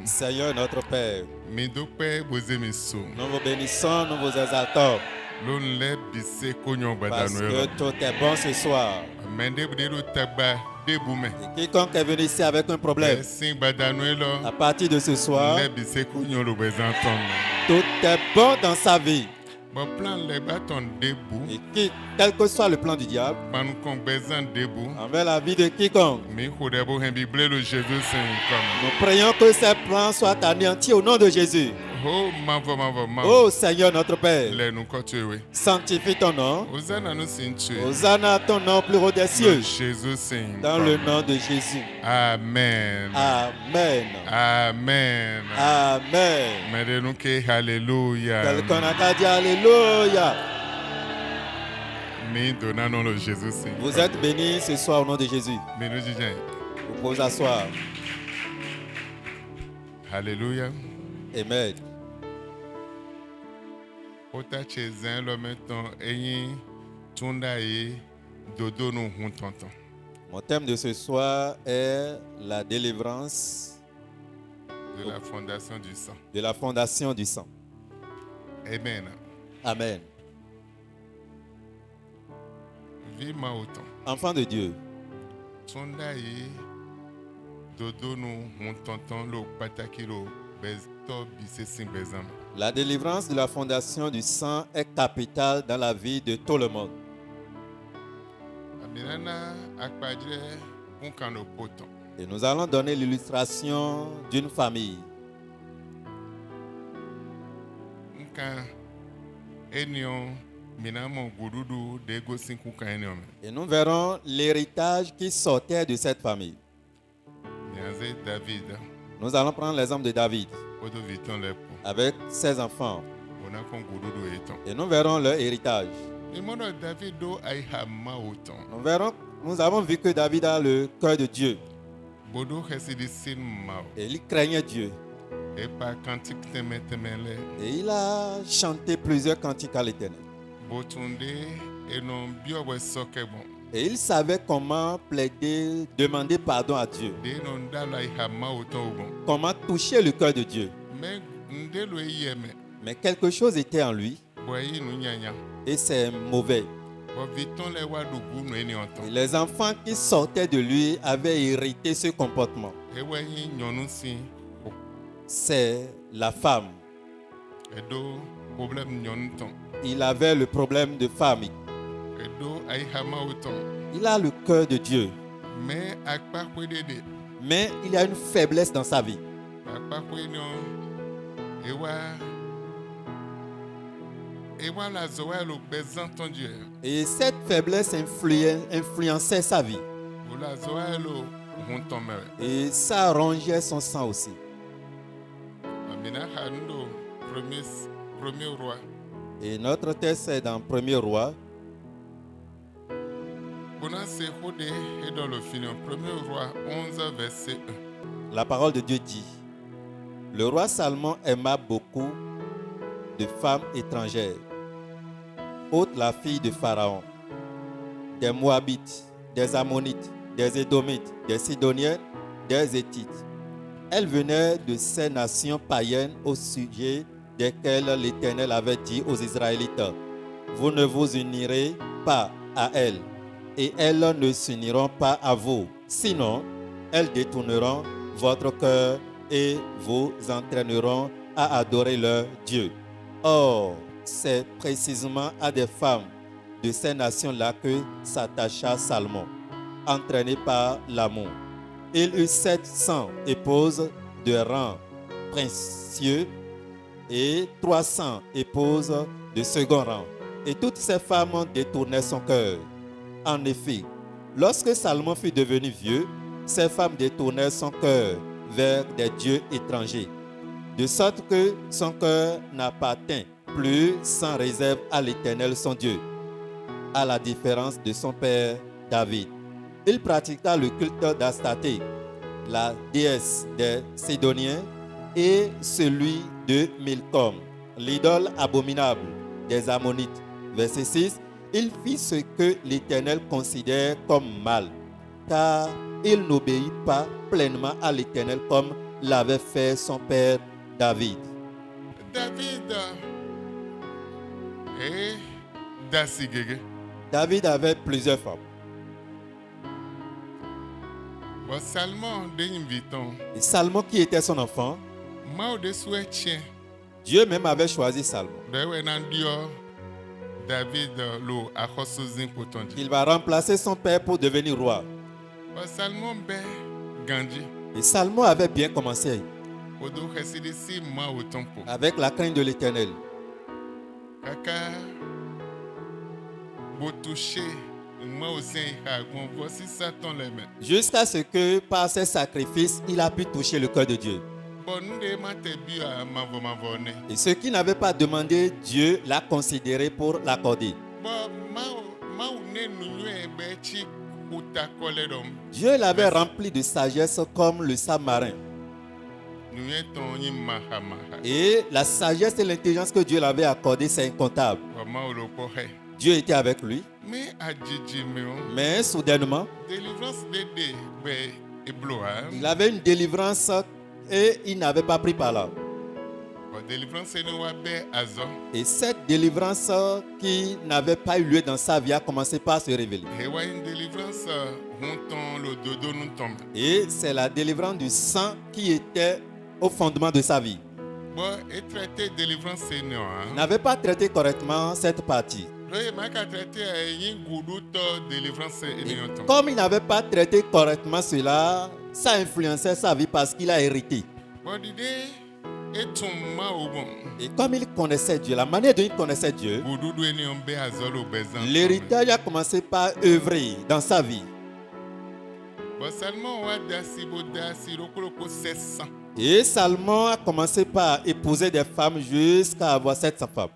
Seigneur notre Père, nous nous vous bénissons, nous vous exaltons, parce que tout est bon ce soir. Et quiconque est venu ici avec un problème, à partir de ce soir, tout est bon dans sa vie. Et quel que soit le plan du diable, envers la vie de quiconque, nous prions que ces plans soient anéantis au nom de Jésus. Oh Seigneur notre Père, sanctifie ton nom. Hosanna ton nom plus haut des cieux. Dans le nom de Jésus. Amen. Amen. Amen. Amen. Alléluia. Quelqu'un a qu'à dire Alléluia. Vous êtes bénis ce soir au nom de Jésus. Vous pouvez vous asseoir. Alléluia. Amen. Mon thème de ce soir est la délivrance de la fondation du sang. De la fondation du sang. Amen. Amen. Enfant de Dieu, la délivrance de la fondation du sang est capitale dans la vie de tout le monde. Et nous allons donner l'illustration d'une famille. Et nous verrons l'héritage qui sortait de cette famille. Nous allons prendre l'exemple de David avec ses enfants. Et nous verrons leur héritage. Nous avons vu que David a le cœur de Dieu. Et il craignait Dieu. Et il a chanté plusieurs cantiques à l'Éternel. Et il savait comment plaider, demander pardon à Dieu. Comment toucher le cœur de Dieu. Mais quelque chose était en lui. Et c'est mauvais. Et les enfants qui sortaient de lui avaient hérité ce comportement. C'est la femme. Il avait le problème de famille. Il a le cœur de Dieu. Mais il y a une faiblesse dans sa vie. Et cette faiblesse influençait sa vie. Et ça rongeait son sang aussi. Et notre texte est dans 1er Roi. 1er Roi 11, verset 1. La parole de Dieu dit: le roi Salomon aima beaucoup de femmes étrangères, autres la fille de Pharaon, des Moabites, des Ammonites, des Édomites, des Sidoniens, des Héthites. Elles venaient de ces nations païennes au sujet desquelles l'Éternel avait dit aux Israélites: vous ne vous unirez pas à elles, et elles ne s'uniront pas à vous. Sinon, elles détourneront votre cœur et vous entraîneront à adorer leur Dieu. Or, c'est précisément à des femmes de ces nations-là que s'attacha Salomon, entraîné par l'amour. Il eut 700 épouses de rang précieux et 300 épouses de second rang. Et toutes ces femmes détournaient son cœur. En effet, lorsque Salomon fut devenu vieux, ces femmes détournèrent son cœur vers des dieux étrangers, de sorte que son cœur n'appartint plus sans réserve à l'Éternel son Dieu, à la différence de son père David. Il pratiqua le culte d'Astarté, la déesse des Sidoniens, et celui de Milcom, l'idole abominable des Ammonites. Verset 6. Il fit ce que l'Éternel considère comme mal, car il n'obéit pas pleinement à l'Éternel comme l'avait fait son père David. David et Dasi Gege. David avait plusieurs femmes. Bon, Salmon de invitant. Et Salmon, qui était son enfant, Mao de souhaitien. Dieu même avait choisi Salmon. Dewe nandio David lo akosozin potondi. Il va remplacer son père pour devenir roi. Bon, Salmon be Gandhi. Et Salmon avait bien commencé Odo kesidisi ma otompo. avec la crainte de l'Éternel. Kaka botouché moi aussi bon voici Satan les mains. Jusqu'à ce que par ses sacrifices, il a pu toucher le cœur de Dieu. Bon nous de mate bu à mavone. Et ceux qui n'avaient pas demandé, Dieu l'a considéré pour l'accorder. Bon ma ne nous be chi kuta koledom. Dieu l'avait rempli de sagesse comme le samarin. Nous étons ni mahama. Et la sagesse et l'intelligence que Dieu l'avait accordée, c'est incontable. Ma olo pohe. Dieu était avec lui. Mais adjiji meo. Mais soudainement, Délivrance de be ebloa. il avait une délivrance et il n'avait pas pris par là. Bon délivrance ne wa be azo. Et cette délivrance qui n'avait pas eu lieu dans sa vie a commencé par se révéler. Et wa une délivrance honton le dodo nous tombe. Et c'est la délivrance du sang qui était au fondement de sa vie. Bon et traité délivrance c'est non. Il n'avait pas traité correctement cette partie. Oui, mais quand traité une goudoute délivrance Et et non tombe. comme il n'avait pas traité correctement cela, ça influençait sa vie parce qu'il a hérité. Bon l'idée et ton ma au bon. Et comme il connaissait Dieu, la manière dont il connaissait Dieu, Goudoudou et ne be azolo bezan. l'héritage a commencé par œuvrer dans sa vie. Bon seulement wa dasi bo dasi rokoloko 700. Et Salmon a commencé par épouser des femmes jusqu'à avoir 700 femmes.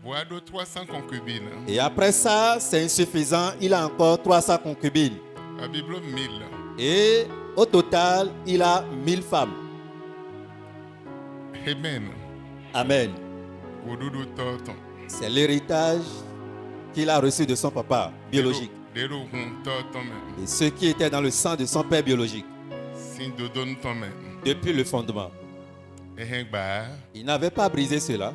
Boado 300 concubines. Et après ça, c'est insuffisant, il a encore 300 concubines. La Bible 1000. Et au total, il a 1000 femmes. Amen. Amen. Goudoudou torton. C'est l'héritage qu'il a reçu de son papa biologique. Dero hun torton men. Et ce qui était dans le sang de son père biologique, Sin dodon ton men. depuis le fondement. Ehen ba. Il n'avait pas brisé cela.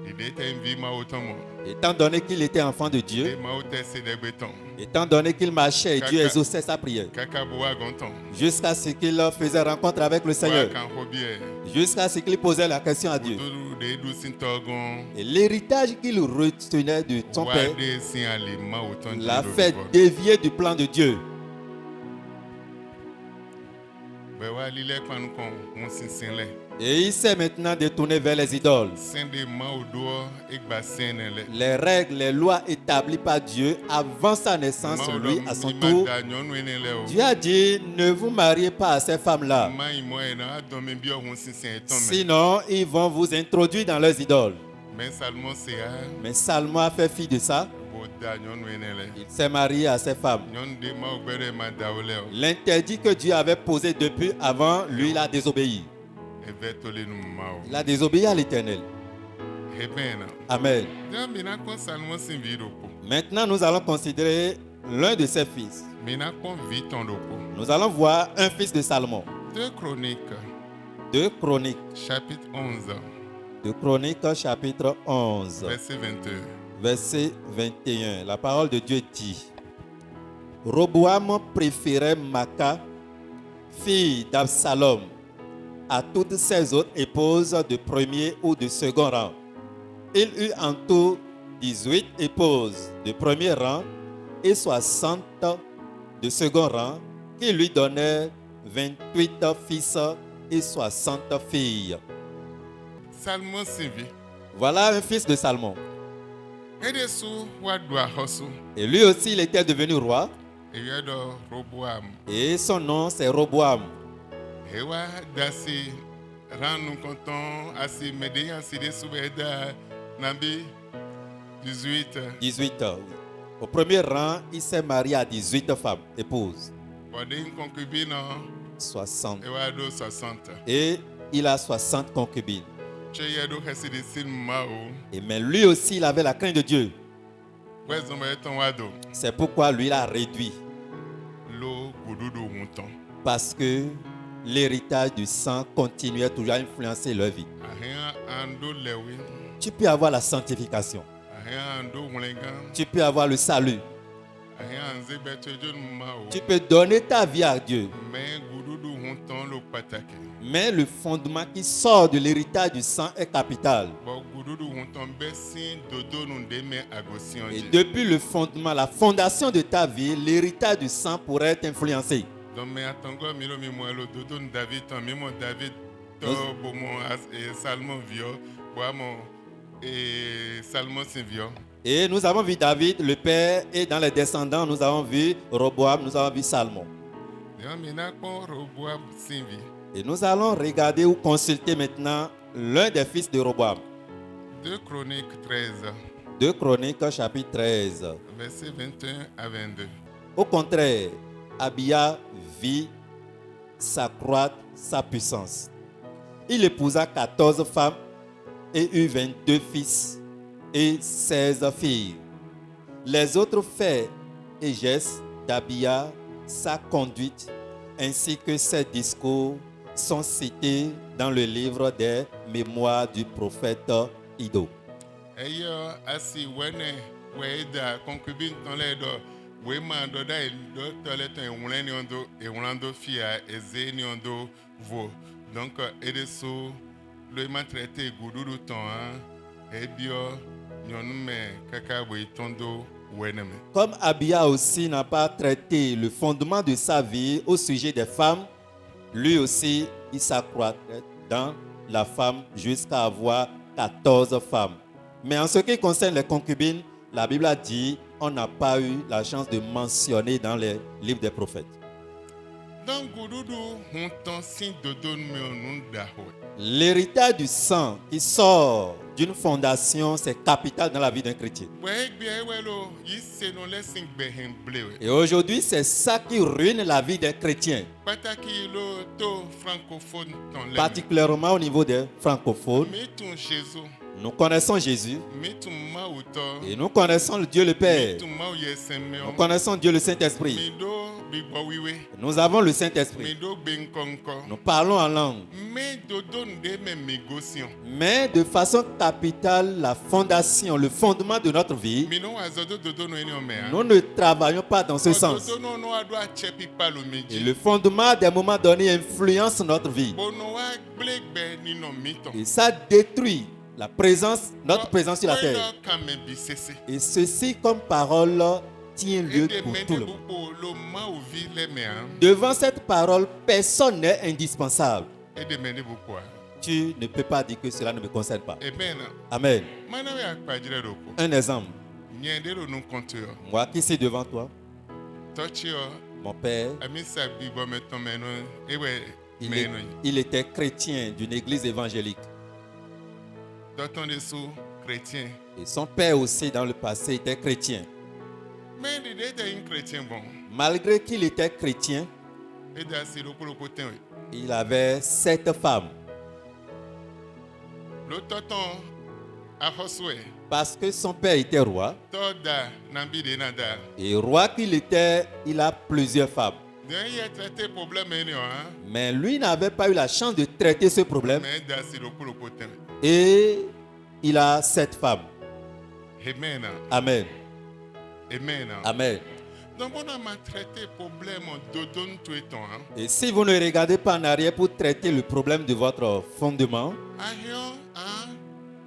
L'idée était une vie ma automne. Étant donné qu'il était enfant de Et Dieu, ma haute c'est des bétons. étant donné qu'il marchait et Dieu exauçait sa prière, Kaka boa gonton. jusqu'à ce qu'il faisait rencontre avec le Seigneur, Kan hobier. jusqu'à ce qu'il posait la question à Dieu. Goudoudou de du sin torgon. Et l'héritage qu'il retenait de son père Wade sin ali ma automne. l'a fait dévier du plan de Dieu. Bewa lile kwanu kon mon sin sin le. Et il s'est maintenant détourné vers les idoles. Sin de ma odo ekba sin le. Les règles, les lois établies par Dieu avant sa naissance, lui, à son tour, Dieu a dit, ne vous mariez pas à ces femmes-là. Sinon, ils vont vous introduire dans leurs idoles. Mais Salmon a fait fi de ça. Il s'est marié à ces femmes. L'interdit que Dieu avait posé depuis avant, lui, il a désobéi. Il a désobéi à l'Éternel. Amen. Maintenant, nous allons considérer l'un de ses fils. Nous allons voir un fils de Salomon. 2 Chroniques, 2 Chroniques. chapitre 11, 2 Chroniques, chapitre 11, verset 22. verset 21. La parole de Dieu dit: Roboam préférait Maca, fille d'Absalom, à toutes ses autres épouses de premier ou de second rang. Il eut en tout 18 épouses de premier rang et 60 de second rang, qui lui donnaient 28 fils et 60 filles. Salmon Sivi. Voilà un fils de Salmon. Edesu wadua hosu. Et lui aussi, il était devenu roi. Eyedo Roboam. Et son nom, c'est Roboam. Ewa dasi ranu konton asi medeya side subeda nabi 18. 18. Oui. Au premier rang, il s'est marié à 18 femmes, épouses. Bode concubine 60. ewa do 60. Et il a 60 concubines. Cheyedo heside sin mao. Et mais lui aussi, il avait la crainte de Dieu. Wezombe eton wado. C'est pourquoi lui, il a réduit. Lo gududu hunton. Parce que l'héritage du sang continuait toujours à influencer leur vie. ahia ando lewi, Tu peux avoir la sanctification. ahia ando wlengan, Tu peux avoir le salut. ahia anze betejon mao. Tu peux donner ta vie à Dieu. Mais gududu hunton lo pataki. Mais le fondement qui sort de l'héritage du sang est capital. Bo gududu hunton besin dodo nun deme agosion Et je. depuis le fondement, la fondation de ta vie, l'héritage du sang pourrait t'influencer. Donc mais atango milo mi moelo dodo nun David ton mimo David to Nous- bomo Salmon vio, boamo Salmon sin vio. Et nous avons vu David, le père, et dans les descendants, nous avons vu Roboam, nous avons vu Salmon. Yon mina kon Roboam sin vi. Et nous allons regarder ou consulter maintenant l'un des fils de Roboam. 2 Chroniques 13, 2 Chroniques, chapitre 13. versets 21 à 22. Au contraire, Abia vit s'accroître sa puissance. Il épousa 14 femmes et eut 22 fils et 16 filles. Les autres faits et gestes d'Abia, sa conduite, ainsi que ses discours sont cités dans le livre des mémoires du prophète Ido. Eyo asi wene weda concubine ton le do wema do da do tole ton ewulen ni ondo ewulando fia eze ni ondo vo. Donc edeso le ma traité gududu ton ebio nyonume kaka we tondo weneme. Comme Abia aussi n'a pas traité le fondement de sa vie au sujet des femmes, lui aussi, il s'accroîtrait dans la femme jusqu'à avoir 14 femmes. Mais en ce qui concerne les concubines, la Bible a dit, on n'a pas eu la chance de mentionner dans les livres des prophètes. Donc gududu hunton sin dodo me onunda ho. L'héritage du sang qui sort d'une fondation, c'est capital dans la vie d'un chrétien. We gbe welo yise no lesing behem blewe. Et aujourd'hui, c'est ça qui ruine la vie d'un chrétien, Pataki lo to francophone ton le. particulièrement au niveau des francophones. Mettons Jésus, Nous connaissons Jésus mettons Maouto, et nous connaissons le Dieu le Père. mettons Maou Nous Yesemeo, connaissons Dieu le Saint-Esprit. Mido Bigbawiwe, Nous avons le Saint-Esprit. Mido Benkonko, Nous parlons en langue. mais Dodo de même négociant. Mais de façon capitale, la fondation, le fondement de notre vie, Mino Azodo Dodo no eniomea. nous ne travaillons pas dans ce sens. Dodo no ado a chepi palo Et meji. le fondement, à des moments donnés, influence notre vie. Bono wa blegbe ni no mito. Et ça détruit la présence, notre présence sur la terre. Kame bisese. Et ceci, comme parole, tient lieu Ede pour mene tout le monde. bupo lo Maou vi le mea. Devant cette parole, personne n'est indispensable. Ede mene bupo. Tu ne peux pas dire que cela ne me concerne pas. Amen. Amen. Manawe akpajire roko. Un exemple. Nyendero no kontuyo. Moi qui suis devant toi, Touchio. mon père, Amisa bibo meton meno. Ewe il, meno. il était chrétien d'une église évangélique. Doton de sous chrétien. Et son père aussi, dans le passé, était chrétien. Mais il était un chrétien bon. Malgré qu'il était chrétien, Et dans ce côté, il avait 7 femmes. le toton a reçu. Parce que son père était roi. Toda nambi de nada. Et roi qu'il était, il a plusieurs femmes. Il a traité problème hein. Mais lui n'avait pas eu la chance de traiter ce problème. Mais dans ce côté. Et il a 7 femmes. Amen. Amen. Amen. Amen. Donc on a traité problème de don tout étant. Et si vous ne regardez pas en arrière pour traiter le problème de votre fondement, Ahion,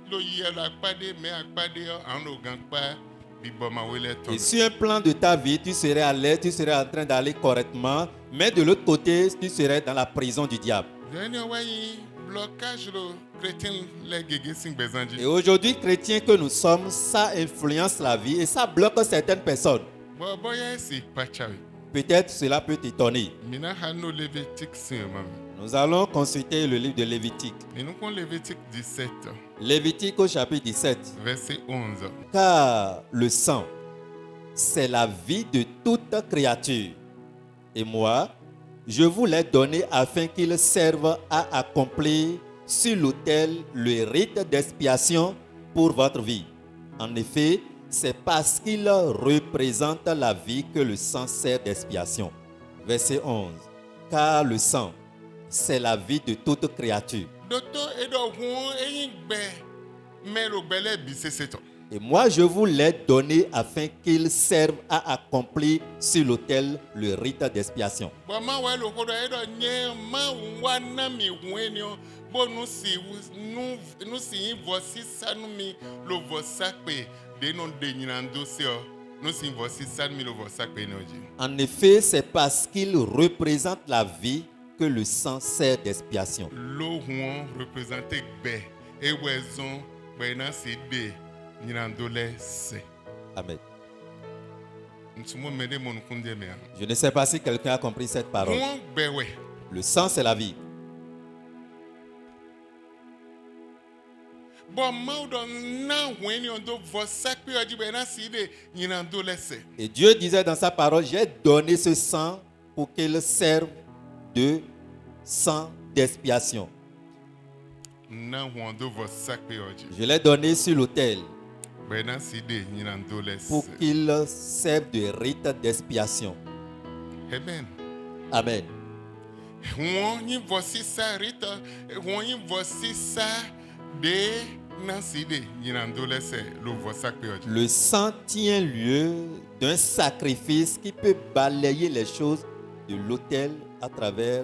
lo yela pade me akpade an lo gangpa biboma wele ton. et sur un plan de ta vie, tu serais à l'aise, tu serais en train d'aller correctement, mais de l'autre côté, tu serais dans la prison du diable. Deni wayi blocage lo chrétien les gege sing bezanji. Et aujourd'hui, chrétiens que nous sommes, ça influence la vie et ça bloque certaines personnes. Bo boya si pachawi. Peut-être cela peut t'étonner. Mina hano Lévitique sin mam. Nous allons consulter le livre de Lévitique. Et nous kon Lévitique 17 Lévitique au chapitre 17. verset 11. Car le sang, c'est la vie de toute créature. Et moi, je vous l'ai donné afin qu'il serve à accomplir sur l'autel le rite d'expiation pour votre vie. En effet, c'est parce qu'il représente la vie que le sang sert d'expiation. Verset 11. Car le sang, c'est la vie de toute créature. Docteur edo huon eyin gbe melo gbele bi seseto. Et moi, je vous l'ai donné afin qu'ils servent à accomplir sur l'autel le rite d'expiation. Bo ma wa lo kodo edo nye ma wa na mi hueni o bo nu si vosi sanu mi lo vosakpe de non de nyinando se o nu si vosi sanu mi lo vosakpe noji. En effet, c'est parce qu'il représente la vie que le sang sert d'expiation. Lo huon représente gbe e wezon gbe na si de nyinando le se. Amen. Ntumo mede mon kunde me. Je ne sais pas si quelqu'un a compris cette parole. Huon gbe we. Le sang, c'est la vie. Bon maudo na hueni ondo vosakpe oji gbe na si de nyinando le se. Et Dieu disait dans sa parole, j'ai donné ce sang pour qu'il serve de sang d'expiation. Na huondo vosakpe oji. Je l'ai donné sur l'autel Gbe na si de nyinando le pour se. qu'il serve de rite d'expiation. Amen. Amen. Huon yin vosi sa rita huon yin vosi sa de na si de nyinando le se lo vosakpe oji. Le sang tient lieu d'un sacrifice qui peut balayer les choses de l'autel à travers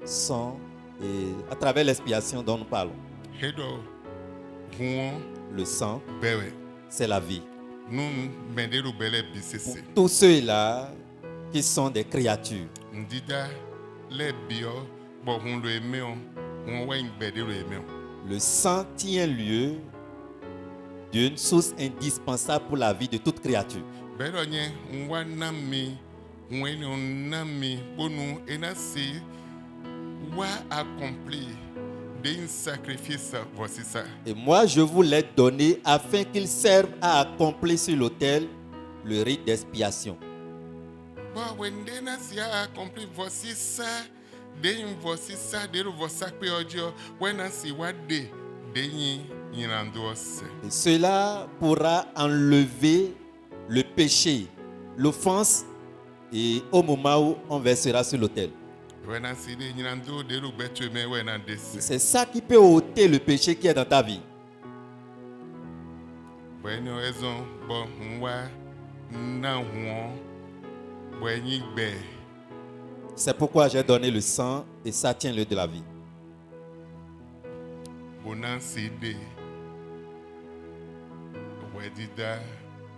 sang et à travers l'expiation dont nous parlons. Hedo huon Le sang, bewe. c'est la vie. Nous mendero bele Pour bisese. tous ceux-là qui sont des créatures, Ndida le bio bo hun lo emeo hun wa ngbede lo emeo. le sang tient lieu d'une source indispensable pour la vie de toute créature. Bero nye nwa nami hun eni nami bonu enasi wa accompli de un sacrifice voici ça. Et moi, je vous l'ai donné afin qu'ils servent à accomplir sur l'autel le rite d'expiation. Ba wende na si a accompli voici ça de un voici ça de lo vosakpe ojo wena si wa de yin yinando ose. Et cela pourra enlever le péché, l'offense, et au moment où on versera sur l'autel. Wena si de yinando de lo betu me wena dese. C'est ça qui peut ôter le péché qui est dans ta vie. Bueno ezon bo nwa na huon weni gbe. C'est pourquoi j'ai donné le sang et ça tient lieu de la vie. Bonan si de wedida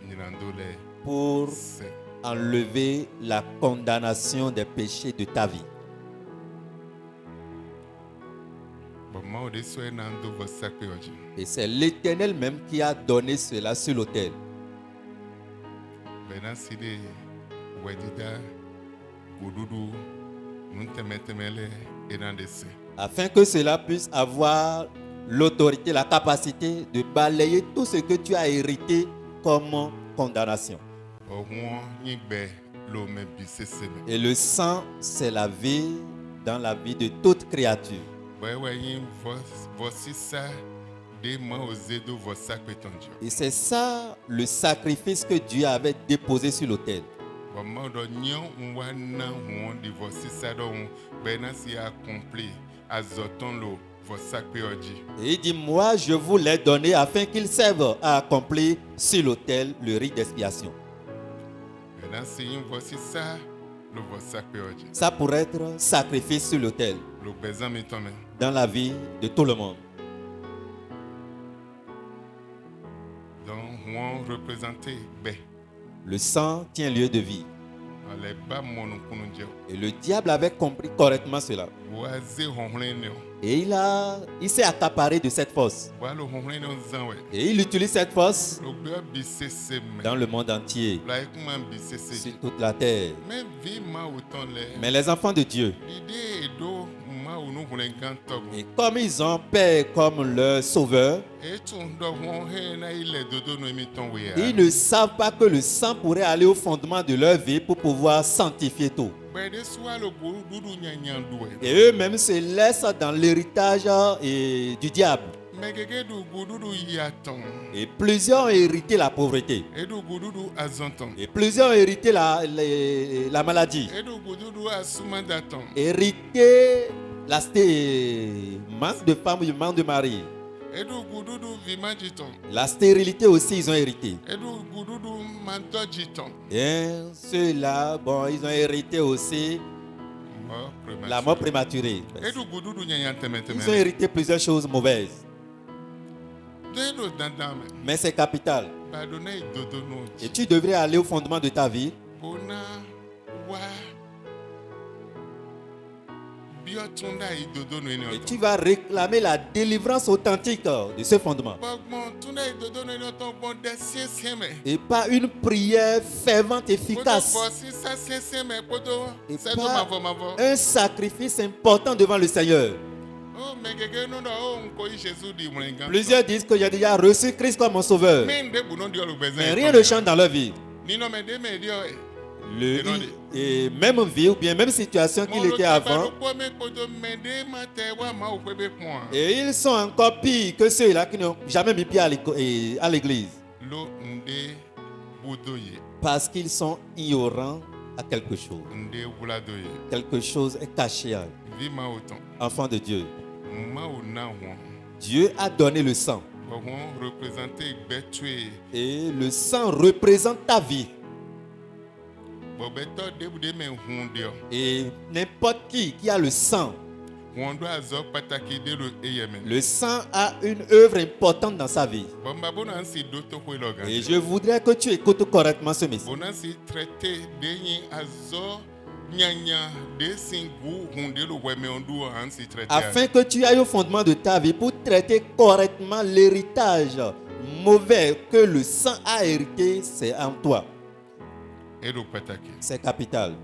yinando le Pour se. enlever la condamnation des péchés de ta vie. Bo ma o de so enando vosakpe oji. Et c'est l'Éternel même qui a donné cela sur l'autel. Bena si de wedida gududu nuntemetemele enandese. Afin que cela puisse avoir l'autorité, la capacité de balayer tout ce que tu as hérité comme condamnation. Ohuon yigbe lo me bisese me. Et le sang, c'est la vie dans la vie de toute créature. Wewe yin vosi sa de ma ozedo vosakpe tonjo. Et c'est ça le sacrifice que Dieu avait déposé sur l'autel. Bo ma do nyon nwa na huon di vosi sa do hun bena si accompli azoton lo vosakpe oji. Et il dit, moi, je vous l'ai donné afin qu'ils servent à accomplir sur l'autel le rite d'expiation. Bena si yin vosi sa lo vosakpe oji. Ça pourrait être sacrifice sur l'autel Lo bezan mi tome. dans la vie de tout le monde. Donc huon représenté be. Le sang tient lieu de vie. Ale ba monu kununje. Et le diable avait compris correctement cela. Waze honhlen ne. Et il s'est accaparé de cette force. Wa lo honhlen ne zanwe. Et il utilise cette force Lo be bisese me. dans le monde entier, La ekuma bisese. sur toute la terre. Mais vie ma autant les. Mais les enfants de Dieu, L'idée est d'eau, ma ou nous voulons gantogo. et comme ils ont Père comme leur sauveur, Et tout doit honner na il est dodo no emiton we. ils ne savent pas que le sang pourrait aller au fondement de leur vie pour pouvoir sanctifier tout. Ben de soit le boulou doudou nyanyan doué. Et eux-mêmes se laissent dans l'héritage du diable. Mais gege du doudou yaton. Et plusieurs ont hérité la pauvreté. Et du doudou azonton. Et plusieurs ont hérité la maladie. Et du doudou asumandaton. Hérité La manque de femme ou manque de mari. Edu gududu vima jiton. La stérilité aussi, ils ont hérité. Edu gududu manto jiton. Et ceux-là, bon, ils ont hérité aussi la mort prématurée. Edu gududu nyanyan temeteme. Ils ont hérité plusieurs choses mauvaises. Dedo dandame. Mais c'est capital. Badone dodono. Et tu devrais aller au fondement de ta vie. Bona wa biotunda idodono eni Et oto. tu vas réclamer la délivrance authentique de ce fondement. Bon tunda idodono eni oto bon de siesieme. Et pas une prière fervente, efficace. Kodo bosi sa siesieme kodo Et sedo pas mavo. un sacrifice important devant le Seigneur. Oh megege no do o nko Jésus di mwenga. Plusieurs disent que j'ai déjà reçu Christ comme mon sauveur. Men de bunon di olubeze. Mais rien ne change dans leur vie. Nino me de me dio e. Et même vie ou bien même situation qu'il était avant. Et ils sont encore pires que ceux-là qui n'ont jamais mis pied à l'église. Parce qu'ils sont ignorants à quelque chose. Quelque chose est caché à eux. Enfant de Dieu. Dieu a donné le sang. Et le sang représente ta vie. Et n'importe qui a le sang. Le sang a une œuvre importante dans sa vie. Et je voudrais que tu écoutes correctement ce message. Afin que tu ailles au fondement de ta vie pour traiter correctement l'héritage mauvais que le sang a hérité, c'est en toi. C'est capital.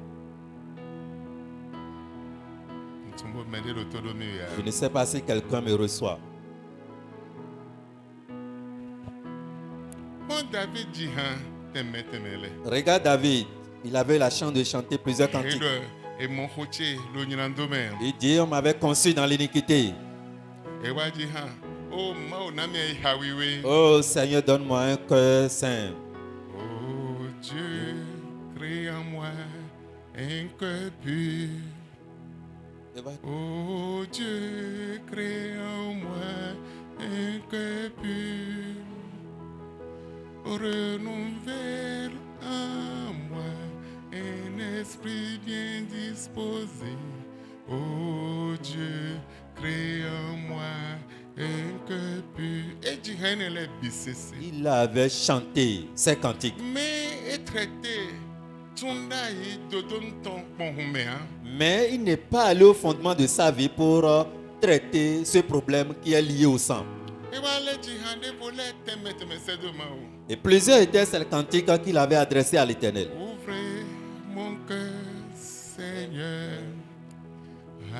Je ne sais pas si quelqu'un me reçoit. Regarde David, il avait la chance de chanter plusieurs cantiques. Il dit, on m'avait conçu dans l'iniquité. Oh Seigneur, donne-moi un cœur saint. Oh Dieu, crée en moi un cœur pur. Oh Dieu, crée en moi un cœur pur. Renouvelle en moi un esprit bien disposé. Oh Dieu, crée en moi un cœur pur. Il avait chanté ces cantiques. Mais est traité. Mais il n'est pas allé au fondement de sa vie pour traiter ce problème qui est lié au sang. Et plusieurs étaient ces cantiques qu'il avait adressés à l'Éternel. Ouvrez mon cœur, Seigneur.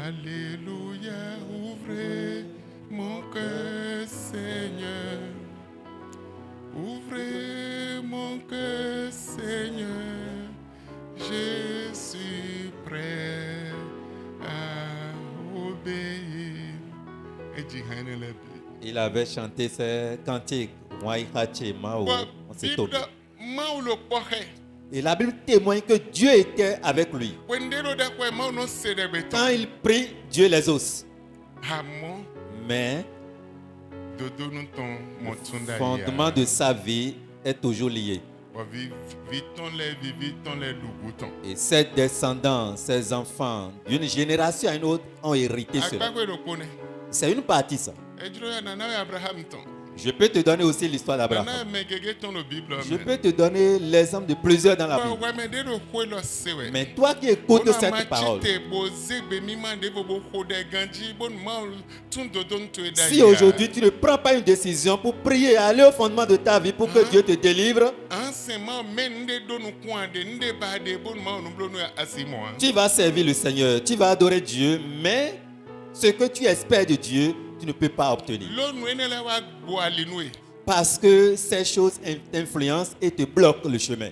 Alléluia. Ouvrez mon cœur, Seigneur. Ouvrez mon cœur, Seigneur. Je suis prêt à obéir. Il avait chanté ces cantiques. Et la Bible témoigne que Dieu était avec lui. Quand il prie, Dieu les exauce. Mais le fondement de sa vie est toujours lié. Et ses descendants, ses enfants, d'une génération à une autre, ont hérité cela. C'est une partie, ça. Je peux te donner aussi l'histoire d'Abraham. Je peux te donner l'exemple de plusieurs dans la Bible. Mais toi qui écoutes cette parole, si aujourd'hui tu ne prends pas une décision pour prier et aller au fondement de ta vie pour que Dieu te délivre, tu vas servir le Seigneur, tu vas adorer Dieu, mais ce que tu espères de Dieu, tu ne peux pas obtenir. Parce que ces choses t'influencent et te bloquent le chemin.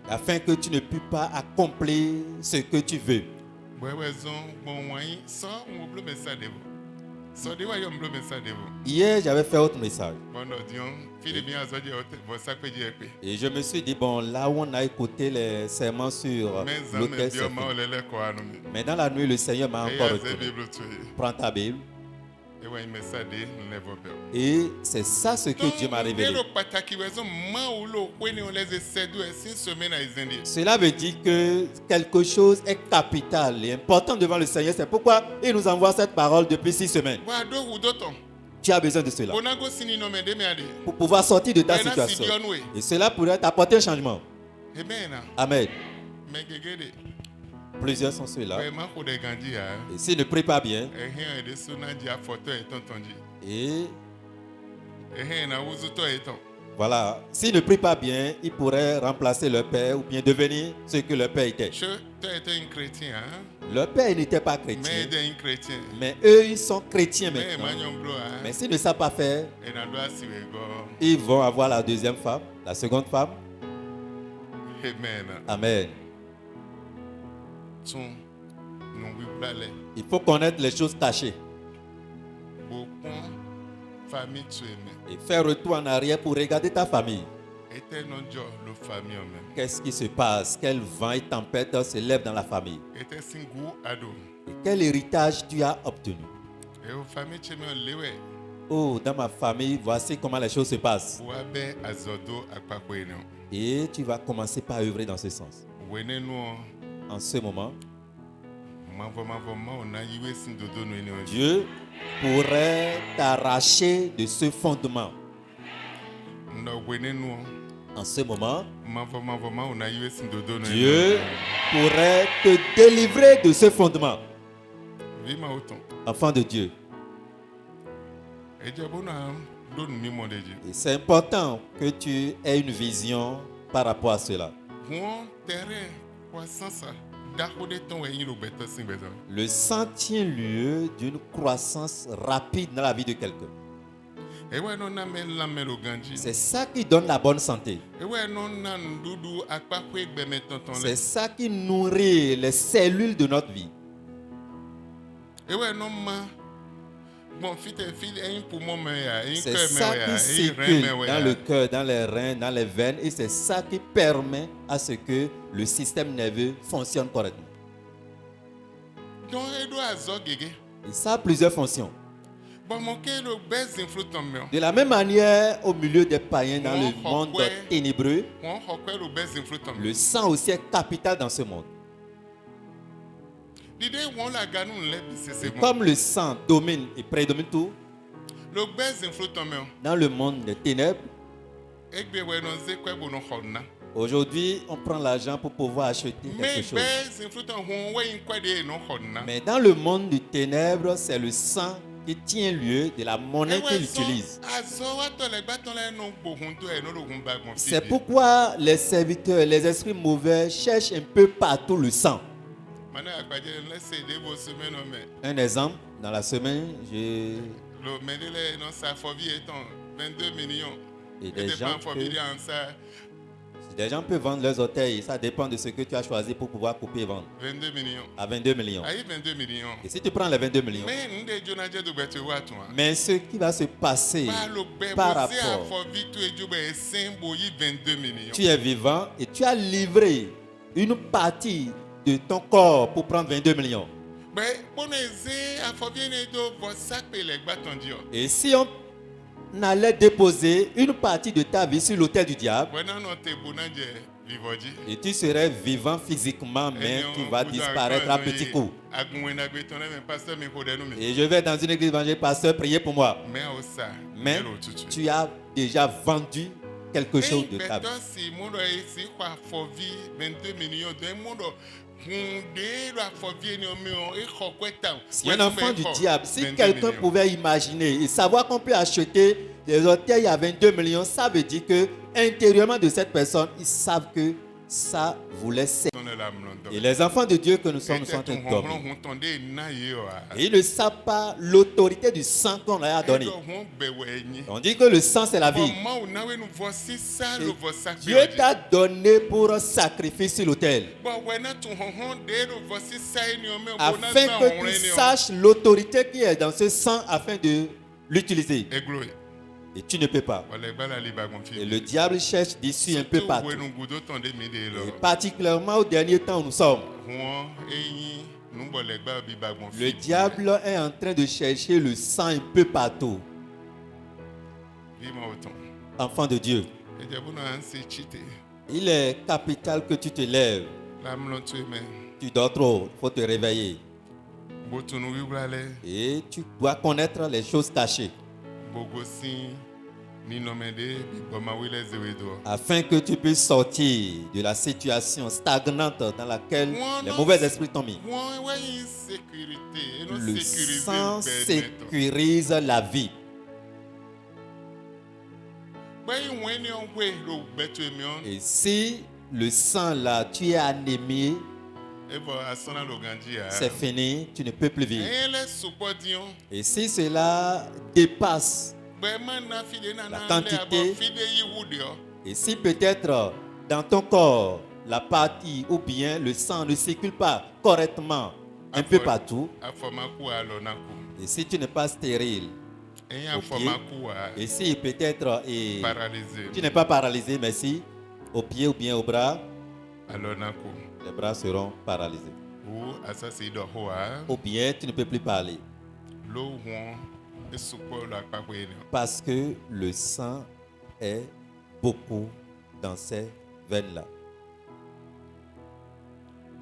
Afin que tu ne puisses pas accomplir ce que tu veux. So de wa yo mblo ben sa de vous. Hier, j'avais fait autre message. Bon no dion fi de bien azoje vo sa pe je pe. Et je me suis dit, bon, là où on a écouté les serments sur Mais ça l'autel, me c'est bio ma fini. olele ko anu mi. Mais dans la nuit, le Seigneur m'a E encore ya ze retourné. bible tu. Prends ta Bible. E wa me sa de never be. Et c'est ça ce que Dieu m'a révélé. Ndelo pataki wezo ma ulo kweni on les sedu e sin semaine a izendi. Cela veut dire que quelque chose est capital et important devant le Seigneur. C'est pourquoi il nous envoie cette parole depuis 6 semaines. Wa do hu doton. Tu as besoin de cela Bonago sini no me de me ade. pour pouvoir sortir de ta Bena si situation. bion we. Et cela pourrait t'apporter un changement. Amen. Amen. Me gegede. Plusieurs sont ceux-là. Ouais, ma ko de ganji ya. Et s'ils ne prient pas bien, Ehin e de suna ji afoto e tontonji. et Ehin na wuzuto e ton. voilà, s'ils ne prient pas bien, ils pourraient remplacer leur père ou bien devenir ce que leur père était. Je toi était un chrétien hein. Leur père n'était pas Mais chrétien, il est un chrétien. mais eux, ils sont chrétiens Mais maintenant. Emmanuel Blo hein. Mais s'ils ne savent pas faire, Et na doit si we go. ils vont avoir la deuxième femme, la seconde femme. Amen. Amen. Son non oui blale. Il faut connaître les choses cachées Beaucoup famille tu aimes. et faire retour en arrière pour regarder ta famille. Était non jo le famille même. Qu'est-ce qui se passe? Quel vent et tempête se lève dans la famille? Était singu ado. Et quel héritage tu as obtenu? Et au famille tu me lewe. Oh, dans ma famille, voici comment les choses se passent. Ou abe azodo akpako eno. Et tu vas commencer par œuvrer dans ce sens. Wene no En ce moment, mavo ma ona yiwe sin dodo no eno. Dieu pourrait t'arracher de ce fondement. No wene no En ce moment, mavo ma ona yiwe sin dodo no eno. Dieu pourrait te délivrer de ce fondement. Vima autant. Enfant de Dieu. Et je bon donne mi mon de Dieu. Et c'est important que tu aies une vision par rapport à cela. Bon terrain croissance dako de ton et yin beto sin beto. Le sang tient lieu d'une croissance rapide dans la vie de quelqu'un. Et ouais non na me la melo ganji. C'est ça qui donne la bonne santé. Et ouais non na ndudu akpa ko egbe me tonton le. C'est ça qui nourrit les cellules de notre vie. Et ouais non ma bon fit un poumon me ya, un C'est cœur ça me ya, qui un circule rein me dans ya. le cœur, dans les reins, dans les veines. Et c'est ça qui permet à ce que le système nerveux fonctionne correctement. Donc et do azo gege. Et ça a plusieurs fonctions. Bon mon ke le best influ ton me. De la même manière, au milieu des païens dans le Oh, monde ouais. ténébreux, On hokwe le best influ ton me. le sang aussi est capital dans ce monde. L'idée on la ganou le c'est Et bon. comme le sang domine et prédomine tout, Le best influ ton me. dans le monde des ténèbres, Egbe we non ze kwe bo no honna. aujourd'hui, on prend l'argent pour pouvoir acheter Mais quelque chose. best influ ton hon we in kwe de no honna. Mais dans le monde du ténèbre, c'est le sang qui tient lieu de la monnaie qu'il utilise. C'est pourquoi les serviteurs, les esprits mauvais cherchent un peu partout le sang. Un exemple, dans la semaine, j'ai... Et des gens peuvent vendre leurs orteils, ça dépend de ce que tu as choisi pour pouvoir couper et vendre. 22 millions. À 22 millions. Aïe, 22 millions. Et si tu prends les 22 millions, mais ce qui va se passer par rapport, tu es vivant et tu as livré une partie de ton corps pour prendre 22 millions. Et si on allait déposer une partie de ta vie sur l'autel du diable, et tu serais vivant physiquement, mais tu vas disparaître à petits coups. Et je vais dans une église évangélique, pasteur, prier pour moi. Mais tu as déjà vendu quelque chose de ta vie. Si un enfant du diable, si quelqu'un pouvait imaginer et savoir qu'on peut acheter des orteils à 22 millions, ça veut dire que intérieurement de cette personne, ils savent que ça voulait saigner. Ton la mlondo. Et les enfants de Dieu que nous sommes, nous Et sommes en train ton de dormir. honron hontonde na yewa. Et ils ne savent pas l'autorité du sang qu'on leur a donné. Edo hon bewe enyi. On dit que le sang, c'est la vie. Bon, ma nawe nou voici ça Et le voici. Dieu t'a donné pour un sacrifice sur l'autel. Bon, ouais na ton honron de le voici ça eni o me Afin que tu saches l'autorité qui est dans ce sang afin de l'utiliser. Eglo. Et tu ne peux pas. Wale bala li bagon fi. Et le diable cherche d'issue un peu partout. Ouais nou gudo ton de mede Et lo. particulièrement au dernier temps où nous sommes. Hon enyi nou bole gba bi bagon fi. Le diable est en train de chercher le sang un peu partout. Vima autant. Enfant de Dieu, Et diabo no an se chite. il est capital que tu te lèves. La mlon tu men. Tu dors trop, il faut te réveiller. Botunu wibrale. Et tu dois connaître les choses cachées Bogosi ni nomede bi boma wile zewedo. afin que tu puisses sortir de la situation stagnante dans laquelle les mauvais esprits t'ont mis. Won ouais insécurité et non Le sécuriser sang ben. sécurise la vie. Bay wen ni on we lo betu emion. Et si le sang là, tu es anémie, Evo asana lo ganji ya. c'est fini, tu ne peux plus vivre. Ele supodion. Et si cela dépasse, Ben man na fide na na quantité. le fide yi wudio. et si peut-être dans ton corps, la partie ou bien le sang ne circule pas correctement un peu partout, Afomaku alonaku. et si tu n'es pas stérile, Eyan Ok. afomaku et si peut-être paralysé. tu n'es pas paralysé, mais si au pied ou bien au bras, Alonaku. les bras seront paralysés. Ou asasi do hoa. Ou bien tu ne peux plus parler Lo won esupo lo akpapo eni. parce que le sang est beaucoup dans ces veines-là.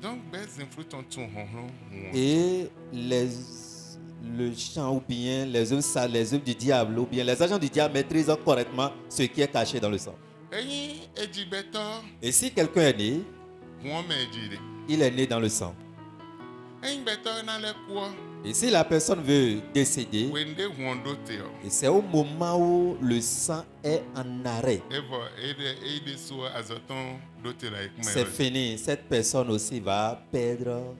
Donc bez influ ton ton honron. Et le chant ou bien les œuvres sales, les œuvres du diable ou bien les agents du diable maîtrisent correctement ce qui est caché dans le sang. Eyin ejibeto. Et si quelqu'un est né, Won me ejide. il est né dans le sang. Eyin beto na le kwa. Et si la personne veut décéder, Wende wondo teo. et c'est au moment où le sang est en arrêt, Evo ede so azoton dote la ikme. c'est fini. Cette personne aussi va perdre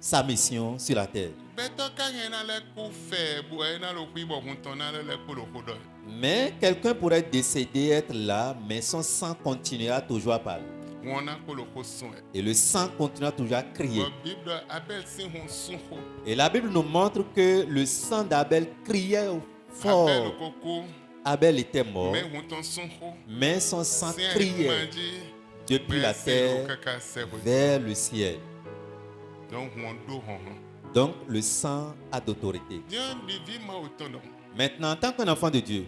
sa mission sur la terre. Beto kanyen na le ku fe bo na lo ku ibo hunton na le ku lo kodo. Mais quelqu'un pourrait décéder, être là, mais son sang continuera toujours à parler. Won na ku lo ko sun. Et le sang continuera toujours à crier. Bo Bible Abel si hun sun ho. Et la Bible nous montre que le sang d'Abel criait Abel fort. koko Abel était mort, mais hunton sun ho. mais son sang Si criait manji depuis la terre kaka se ho. vers le ciel. Donc won do hon. Donc le sang a d'autorité. Dieu bivi ma autonom. Maintenant, en tant qu'un enfant de Dieu,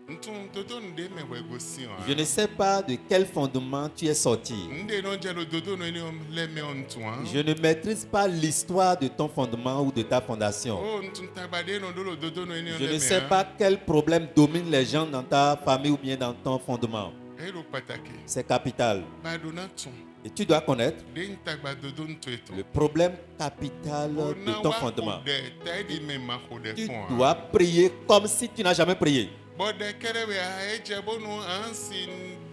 Ntun dodo nde me wego si on. je ne sais pas de quel fondement tu es sorti. Nde non jelo dodo no ni le me on tuan. Je ne maîtrise pas l'histoire de ton fondement ou de ta fondation. Oh, ntun tabade no dolo dodo no ni on Je le me. ne sais pas quel problème domine les gens dans ta famille ou bien dans ton fondement. Elo patake. C'est capital. Badona tun. Et tu dois connaître De ntagba dodo nto eto. le problème capital de ton fondement. De taidi me ma hode Tu kon. dois prier comme si tu n'as jamais prié. Bode kerewe a eje bonu ansi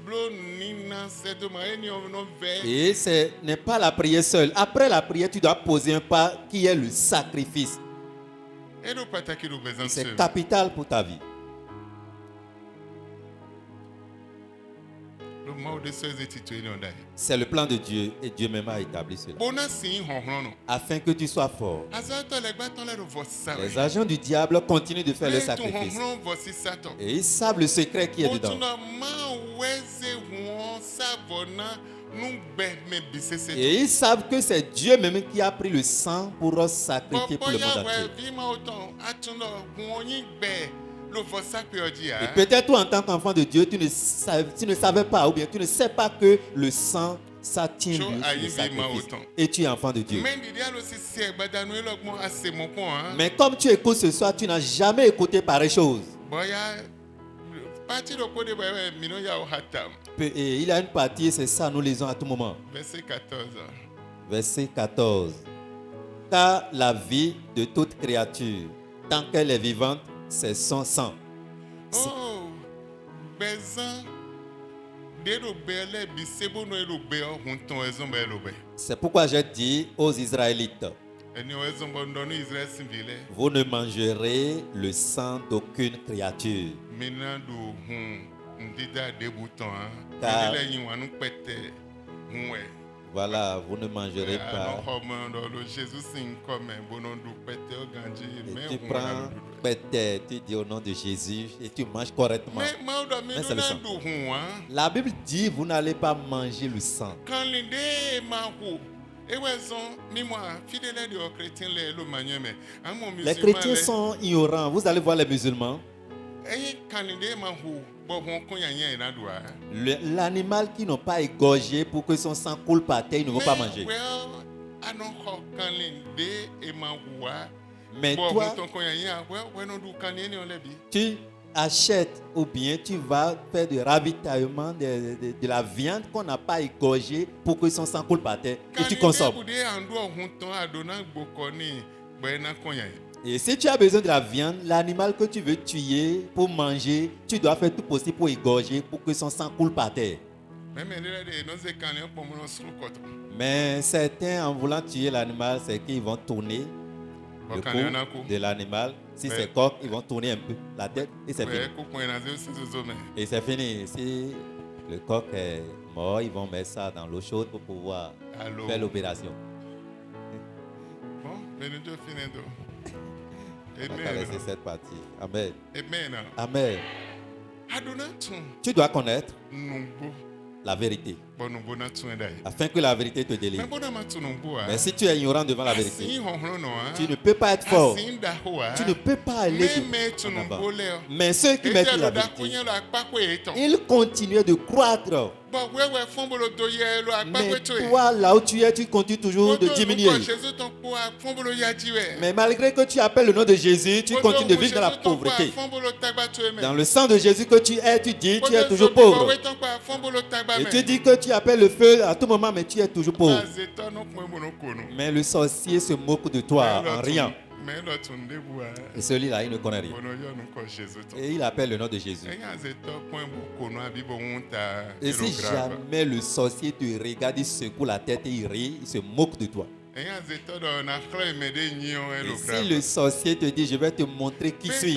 blo nina sedo ma eni no ve. Et ce n'est pas la prière seule. Après la prière, tu dois poser un pas qui est le sacrifice. Elo patake do bezan se. C'est capital pour ta vie. Lo ma ode so ezeti to eni ondai. C'est le plan de Dieu et Dieu même a établi cela. Bona si honhron no. Afin que tu sois fort. Azato le gba ton le vosa. Les agents du diable continuent de faire le sacrifice. honhron vosi sato. Et ils savent le secret qui est dedans. Otuna ma weze won savona nugbe me bisese. Et ils savent que c'est Dieu même qui a pris le sang pour sacrifier pour le monde entier. Vima autant atuno wonyi gbe lo vosa pe oji a. Et peut-être toi, en tant qu'enfant de Dieu, tu ne savais pas ou bien tu ne sais pas que le sang, ça tient So, Dieu sur ayi le vi sacrifice. ma autant. Et tu es enfant de Dieu. Men di alo si se gbadanu elogmo ase mo pon hein. Mais comme tu écoutes ce soir, tu n'as jamais écouté pareille chose. Boya parti do kode boya mino ya o hatam. Et il y a une partie, c'est ça, nous lisons à tout moment. Verset 14. Verset 14. Car la vie de toute créature, tant qu'elle est vivante, c'est son sang. Oh, bezan de do be le bi sebo no do be o hunton ezon be lo be. C'est pourquoi j'ai dit aux Israélites, Eni o ezon bo ndo no Israel sinvile. vous ne mangerez le sang d'aucune créature. Maintenant do ndida débutant hein. Car- Le yin wanu pete hunwe. Voilà, vous ne mangerez pas. Jésus signe comme un bon du pete o ganji Et mais tu prends peut-être, tu dis au nom de Jésus et tu manges correctement. mais c'est le sang. do hun hein. La Bible dit, vous n'allez pas manger le sang. Quand l'idée m'a hu et ouais mi-moi fidèle de chrétien le manuel à mon Les chrétiens sont ignorants. Vous allez voir les musulmans. et quand l'idée m'a hu bon qu'on y a rien là doit. L'animal qui n'ont pas égorgé pour que son sang coule par terre, ils ne vont pas manger. Well, I don't know quand l'idée et m'a hu Mais bon toi, qu'on y a rien ouais non du quand on lebi. tu achètes ou bien tu vas faire du ravitaillement de la viande qu'on n'a pas égorgée pour que son sang coule par terre et tu consommes. Et si tu as besoin de la viande, l'animal que tu veux tuer pour manger, tu dois faire tout possible pour égorger pour que son sang coule par terre. Mais certains, en voulant tuer l'animal, c'est qu'ils vont tourner le cou de l'animal. Si c'est coq, ils vont tourner un peu la tête et c'est fini. Et c'est fini. Si le coq est mort, ils vont mettre ça dans l'eau chaude pour pouvoir faire l'opération. Bon, On va laisser cette partie. Amen. Amen. Amen. Adonatu. Tu dois connaître Numbo. la vérité, Bon, numbo na tuendai. afin que la vérité te Mais délivre. bon, na matu numbo a. Mais si tu es ignorant devant la vérité, Asi honhro no a. tu ne peux pas être fort. Asi ndaho a. Tu ne peux pas aller Mais tu en avant. numbo leo. Mais ceux qui Et mettent tu la as vérité, kunye lo akpakwe eton. ils continuent de croître. Bon, wewe fombolo doye lo Mais akpakwe to e. toi, là où tu es, tu continues toujours de diminuer. Jésus ton po fombolo yajiwe. Mais malgré que tu appelles le nom de Jésus, tu continues de vivre dans la pauvreté. Fombolo tagba to e. Dans le sang de Jésus que tu es, tu dis, tu es toujours pauvre. Et tu dis que tu appelles le feu à tout moment, mais tu es toujours pauvre. Mais le sorcier se moque de toi en riant. Et celui-là, il ne connaît rien. Et il appelle le nom de Jésus. Et si jamais le sorcier te regarde, il secoue la tête et il rit, il se moque de toi. Et si le sorcier te dit, je vais te montrer qui suis,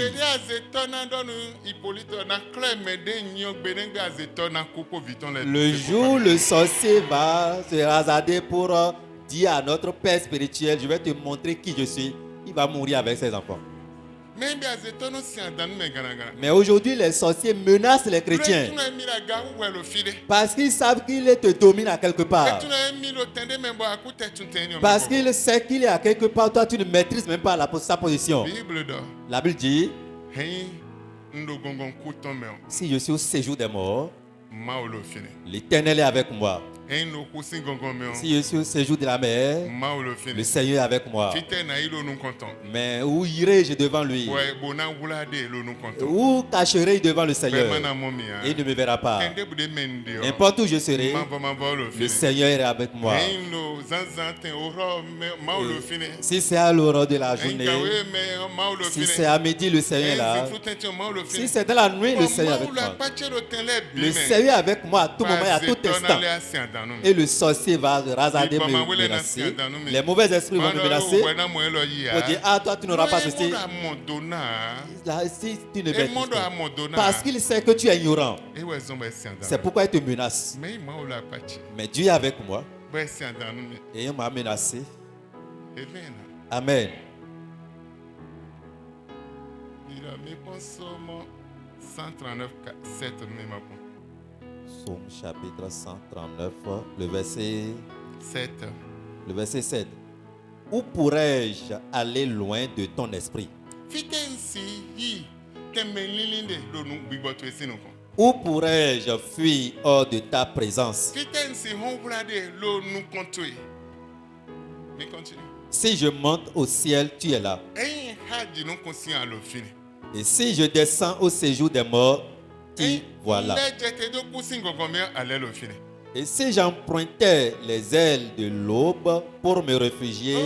le jour où le sorcier va se hasarder pour dire à notre Père spirituel, je vais te montrer qui je suis, il va mourir avec ses enfants. Mais aujourd'hui, les sorciers menacent les chrétiens parce qu'ils savent qu'il te domine à quelque part. Parce qu'il sait qu'il est à quelque part, toi tu ne maîtrises même pas sa position. La Bible dit, si je suis au séjour des morts, l'Éternel est avec moi. Si je suis au séjour de la mer, le Seigneur est avec moi. Mais où irai-je devant lui? Où cacherai-je devant le Seigneur? Et il ne me verra pas. N'importe où je serai, le Seigneur est avec moi. Et si c'est à l'aurore de la journée, si c'est à midi, le Seigneur est là. Si c'est dans la nuit, le Seigneur est avec moi. Le Seigneur est avec moi à tout moment et à tout instant. Et le sorcier va rasader, me menacer. Les mauvais esprits vont me menacer. Pour dire, ah, toi, tu n'auras pas ceci. Là, si tu ne maîtrises pas. Parce qu'il sait que tu es ignorant. C'est pourquoi il te menace. Mais Dieu est avec moi. Et il m'a menacé. Amen. Psaume chapitre 139, le verset 7. Où pourrais-je aller loin de ton esprit? Où pourrais-je fuir hors de ta présence? Si je monte au ciel, tu es là. Et si je descends au séjour des morts, tu voilà. Et si j'empruntais les ailes de l'aube pour me réfugier,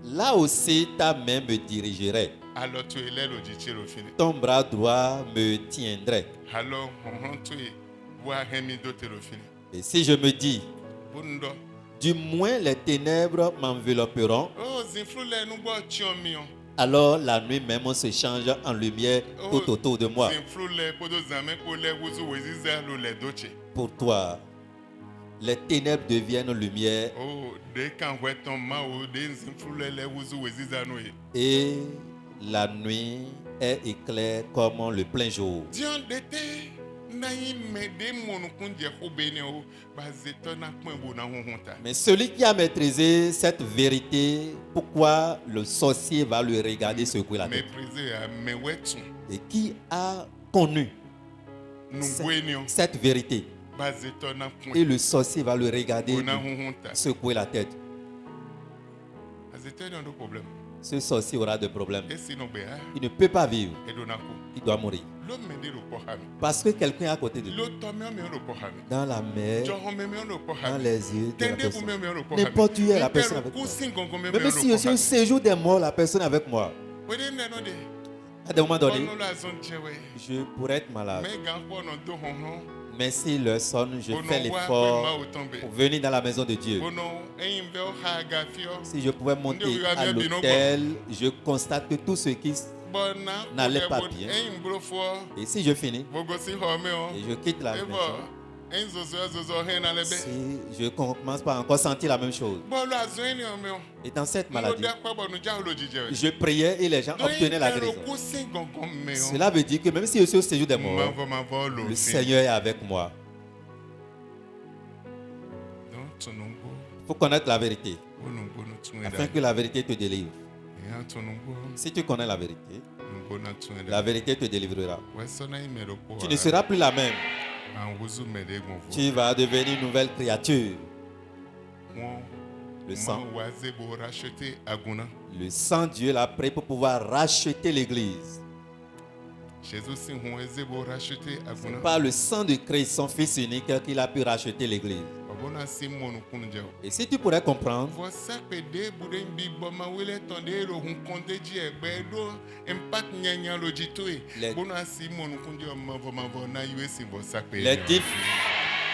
là aussi ta main me dirigerait. Alors tu es là le dit le fini. Ton bras droit me tiendrait. Alors on rentre voir hemi d'autres le fini. Et si je me dis, Bundo. du moins les ténèbres m'envelopperont, Oh zinflu le nous boit chiomion. alors la nuit même se change en lumière tout autour de moi. Zinflu le podo zame ko le wuzu weziza lo le doche. Pour toi, les ténèbres deviennent lumière Oh de kan weton ma o de zinflu le wuzu weziza no e. et la nuit est éclair comme le plein jour. Dion dete na yi me de monu kunje ko bene o ba zeto na pon bo na honta. Mais celui qui a maîtrisé cette vérité, pourquoi le sorcier va lui regarder secouer la tête? Méprisé a me wetu. Et qui a connu Nou bwenyo cette vérité, ba zeto na pon et le sorcier va lui regarder bo na honta. secouer la tête. A zeto no problème. Ce sorcier aura des problèmes. Et sinon be a Il ne peut pas vivre, e do na ko. il doit mourir. Lo me de lo ko ha mi. Parce que quelqu'un est à côté de lui, Lo to me me lo ko ha mi. dans la mer, Jo ho me me lo ko ha dans mi. les yeux de la Tende bu personne. me me lo ko ha mi. N'importe où est la personne avec moi. Même si je suis au séjour des morts, la personne avec moi, Wede ne no de. à des moments donnés, Ono la zone chewe. je pourrais être malade. Me gan ko no do honhon. Mais si le sonne, je Ono fais wa l'effort ma o tombe. pour venir dans la maison de Dieu. Ono eyin be o ha ga fio. Si je pouvais monter à l'hôtel, je constate que tout ce qui... Bona N'allez pas bien. Eyin bro fo. Et si je finis, Bogo si ho me o. et je quitte la Ebo. maison, Eyin zozo he na lebe. si je commence par encore sentir la même chose. Bo lo azon ni o me o. Et dans cette Mo maladie, da kwa bo nu ja lo jije. je priais et les gens obtenaient la guérison. Ko sin gongon me o. Cela veut dire que même si je suis au séjour des morts, Ma vo lo. le Seigneur est avec moi. Donc tonungo. Il faut connaître la vérité, Onungo no tun afin que la vérité te délivre. Ya tonungo. Si tu connais la vérité, Nungo na tun la vérité te délivrera. Wesona imero po. Tu ne seras plus la même. An wuzu me de gonvo. Tu vas devenir une nouvelle créature. Won. Le sang. Mo waze bo racheter aguna. Le sang Dieu l'a pris pour pouvoir racheter l'église. Jésus si hon eze bo racheter aguna. Par le sang de Christ, son Fils unique, qu'il a pu racheter l'église. Obona si monu kunje. Et si tu pourrais comprendre, Você pede bude mbi boma wele tonde ro hun konde ji egbe do impact nyanya lo jitoe. Les- Bona si monu kunje ma vo na US vo sakpe.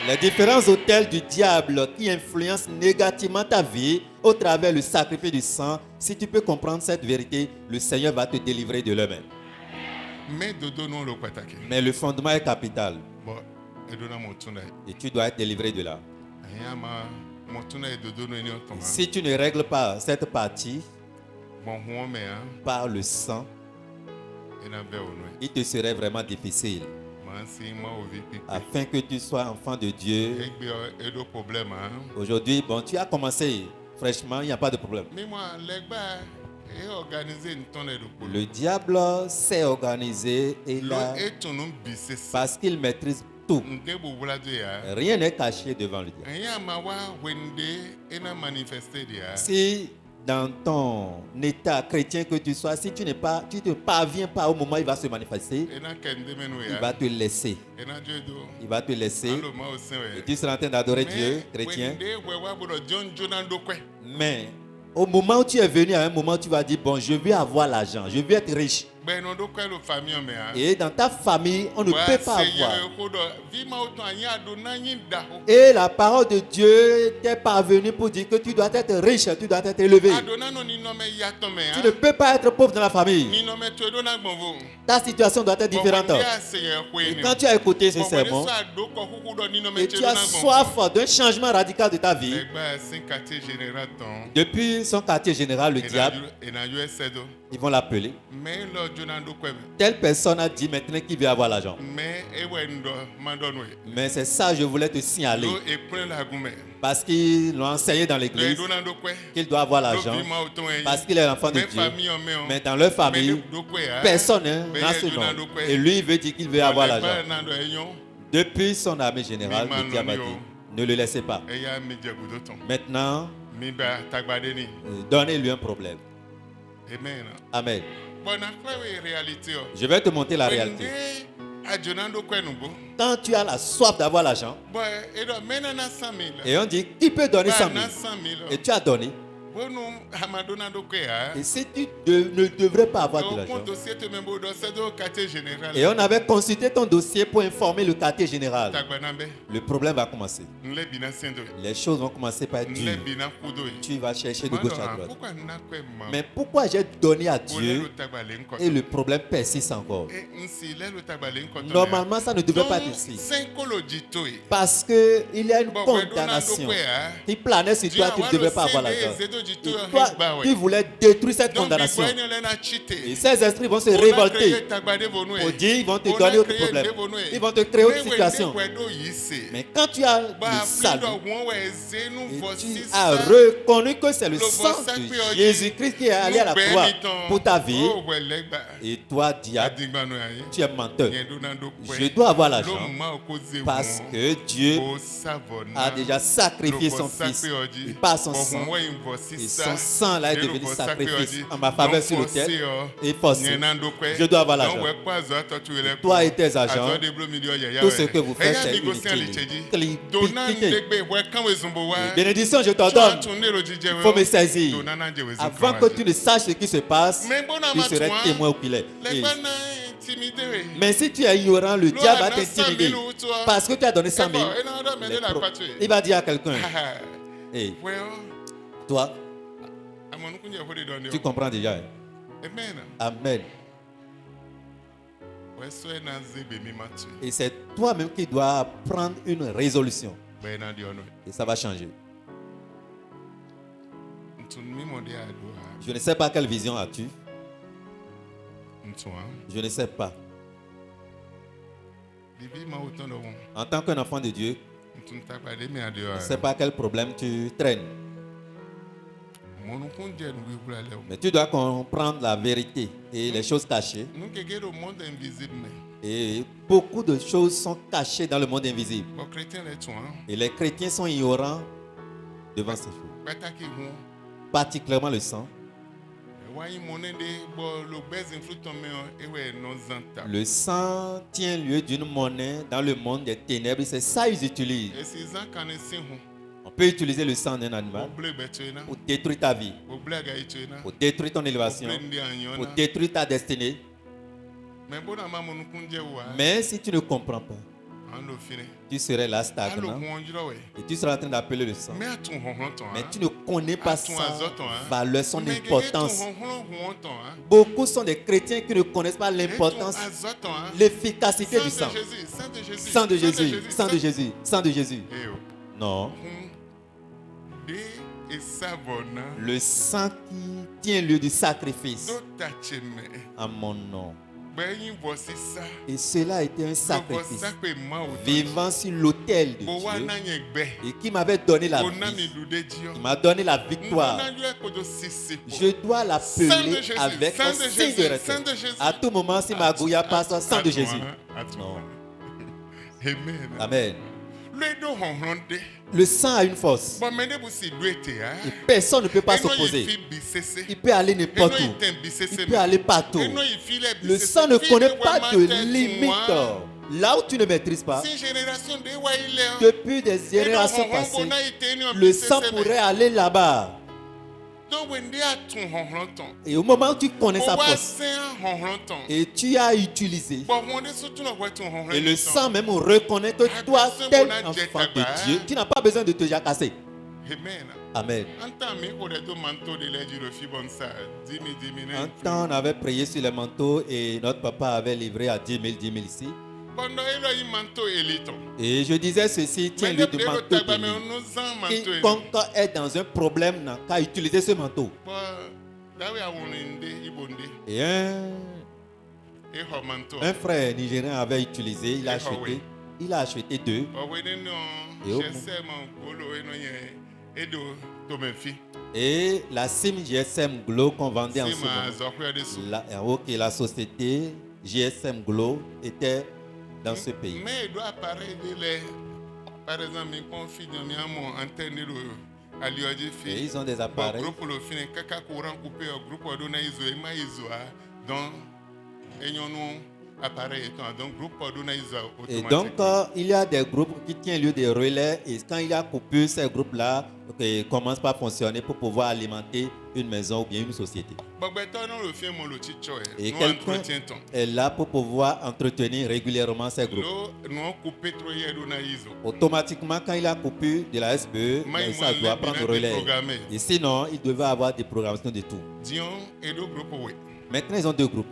les différents hôtels du diable qui influencent négativement ta vie au travers du sacrifice du sang, si tu peux comprendre cette vérité, le Seigneur va te délivrer de l'eux-mêmes. Mais dodo non lo patake. Mais le fondement est capital Bon, edona motuna. et tu dois être délivré de là. Ayama motuna e dodo no eni oton. Si tu ne règles pas cette partie Bon huon me hein. par le sang, Ena be onwe. il te serait vraiment difficile Man si ma ovi pipi. afin que tu sois enfant de Dieu. Egbe edo problème hein. Aujourd'hui, bon, tu as commencé fraîchement, il n'y a pas de problème. Mais moi legba e organiser nton edo polo. Le diable s'est organisé et Lo là, etonum bisese. parce qu'il maîtrise tout. Nke bo bulado ya. Rien n'est caché devant le diable. Ayama wa wende ena manifester dia. Si dans ton état chrétien que tu sois, si tu ne parviens pas au moment où il va se manifester, Ena kende menu il ya. va te laisser. Ena jodo. Il va te laisser. Alo ma osin Et we. tu seras en train d'adorer Dieu, chrétien. Wende we wa bodo John Jonan do kwe. Mais au moment où tu es venu, à un moment, tu vas dire, bon, je veux avoir l'argent, je veux être riche. Ben no do kwe lo famille me ha. Et dans ta famille, on ne Wa peut pas seye avoir. ko do vi ma oton anya do na yin da ho. Et la parole de Dieu t'est parvenue pour dire que tu dois être riche, tu dois être élevé. Adona no ni no me ya to me Tu ne ha. peux pas être pauvre dans la famille. Ni no me to do na gbonvo. Ta situation doit être différente. Et Et quand tu as écouté ce sermon, et tu as soif d'un changement radical de ta vie, depuis son quartier général, le diable, ils vont l'appeler. Telle personne a dit maintenant qu'il veut avoir l'argent. Mais c'est ça, je voulais te signaler. Parce qu'ils l'ont enseigné dans l'église qu'il doit avoir l'argent. Parce qu'il est l'enfant de Dieu. Mais dans leur famille, personne n'a ce nom. Et lui, il veut dire qu'il veut avoir l'argent. Depuis son armée générale, le diable a dit, ne le laissez pas. Maintenant, donnez-lui un problème. Amen. Je vais te montrer la réalité. Quand tu as la soif d'avoir l'argent, et on dit, qui peut donner 100 000? Et tu as donné, Bono Amadona Dokea. Et si tu ne devrais pas avoir de Au l'argent, dossier te même dossier do quartier général. et on avait consulté ton dossier pour informer le quartier général, Tagbanambe. le problème va commencer. Nle bina sendo. Les choses vont commencer par être Nle dures. bina kudo. Tu vas chercher de gauche à droite. Pourquoi n'a quoi ma? Mais pourquoi j'ai donné à Dieu le tagbale nkoto. et le problème persiste encore? Et nsi le tagbale nkoto. Normalement, ça ne devrait pas être ici. Syncologito. Parce qu'il y a une condamnation qui planait sur toi qui ne devrait pas avoir l'argent. Et toi, tu voulais détruire cette condamnation. Et ces esprits vont se révolter pour dire ils vont te donner autre problème. Ils vont te créer autre situation. Mais quand tu as le salut, et tu as reconnu que c'est le sang de Jésus-Christ qui est allé à la croix pour ta vie, et toi, diable, tu es menteur. Je dois avoir l'argent parce que Dieu a déjà sacrifié son fils. Et par son sang, et son sang là est devenu sacrifice en ma faveur sur l'autel et forcé. Je dois avoir l'argent. Toi et tes agents, tout ce que vous faites, c'est inutile. Bénédiction, je t'ordonne. Il faut me saisir. Avant que tu ne saches ce qui se passe, tu serais témoin oculaire. Mais si tu es ignorant, le diable va t'intimider. Parce que tu as donné 100 000. Il va dire à quelqu'un, hey, toi, tu comprends déjà. Hein? Amen. Et c'est toi-même qui dois prendre une résolution. Et ça va changer. Je ne sais pas quelle vision as-tu. Je ne sais pas. En tant qu'un enfant de Dieu, je ne sais pas quel problème tu traînes. Mais tu dois comprendre la vérité et les choses cachées. Et beaucoup de choses sont cachées dans le monde invisible. Et les chrétiens sont ignorants devant ces choses. Particulièrement le sang. Le sang tient lieu d'une monnaie dans le monde des ténèbres. C'est ça qu'ils utilisent. On peut utiliser le sang d'un animal pour détruire ta vie, pour détruire ton élévation, pour détruire ta destinée. Mais si tu ne comprends pas, tu serais là stagnant et tu seras en train d'appeler le sang. Mais tu ne connais pas sa valeur, son importance. Beaucoup sont des chrétiens qui ne connaissent pas l'importance, l'efficacité du sang. Sang de Jésus, sang de Jésus, sang de Jésus. Non. Le sang qui tient lieu du sacrifice en mon nom. Et cela a été un sacrifice vivant sur l'autel de Dieu et qui m'avait donné la vie, qui m'a donné la victoire. Je dois l'appeler avec un signe de respect. À tout moment, si ma gouilla passe, sang de Jésus. Non. Amen. Le sang a une force. Et personne ne peut pas s'opposer. Il peut aller n'importe où. Il peut aller partout. Le sang ne connaît pas de limite. Là où tu ne maîtrises pas, depuis des générations passées, le sang pourrait aller là-bas. Et au moment où tu connais sa force et tu as utilisé, et le sang même reconnaît que toi, tel enfant de Dieu, tu n'as pas besoin de te jacasser. Amen. Un temps, on avait prié sur les manteaux et notre papa avait livré à 10 000 ici. Et je disais ceci, tiens le de manteau de lui. Quiconque est dans un problème n'a qu'à utiliser ce manteau. Et un frère nigérien avait utilisé, il a acheté deux. Et la SIM GSM Glo qu'on vendait en ce moment, la société GSM Glo était dans ce pays. Mais il doit apparaître par exemple, et ils ont des appareils. appareil étant donc groupe ordonné Et donc, automatiquement. il y a des groupes qui tiennent lieu des relais et quand il y a coupure, ces groupes-là commencent par fonctionner pour pouvoir alimenter une maison ou bien une société. Bogbeto non le fait mon le chicho Et nous quelqu'un entretient-on. est là pour pouvoir entretenir régulièrement ces groupes. Nous coupé trop hier d'ona iso. Automatiquement, quand il y a coupure de la SBE, Mais ça moi, doit les prendre bilans relais. déprogrammés. Et sinon, il devait avoir des programmations de tout. Dion et deux groupes oui. Maintenant, ils ont deux groupes.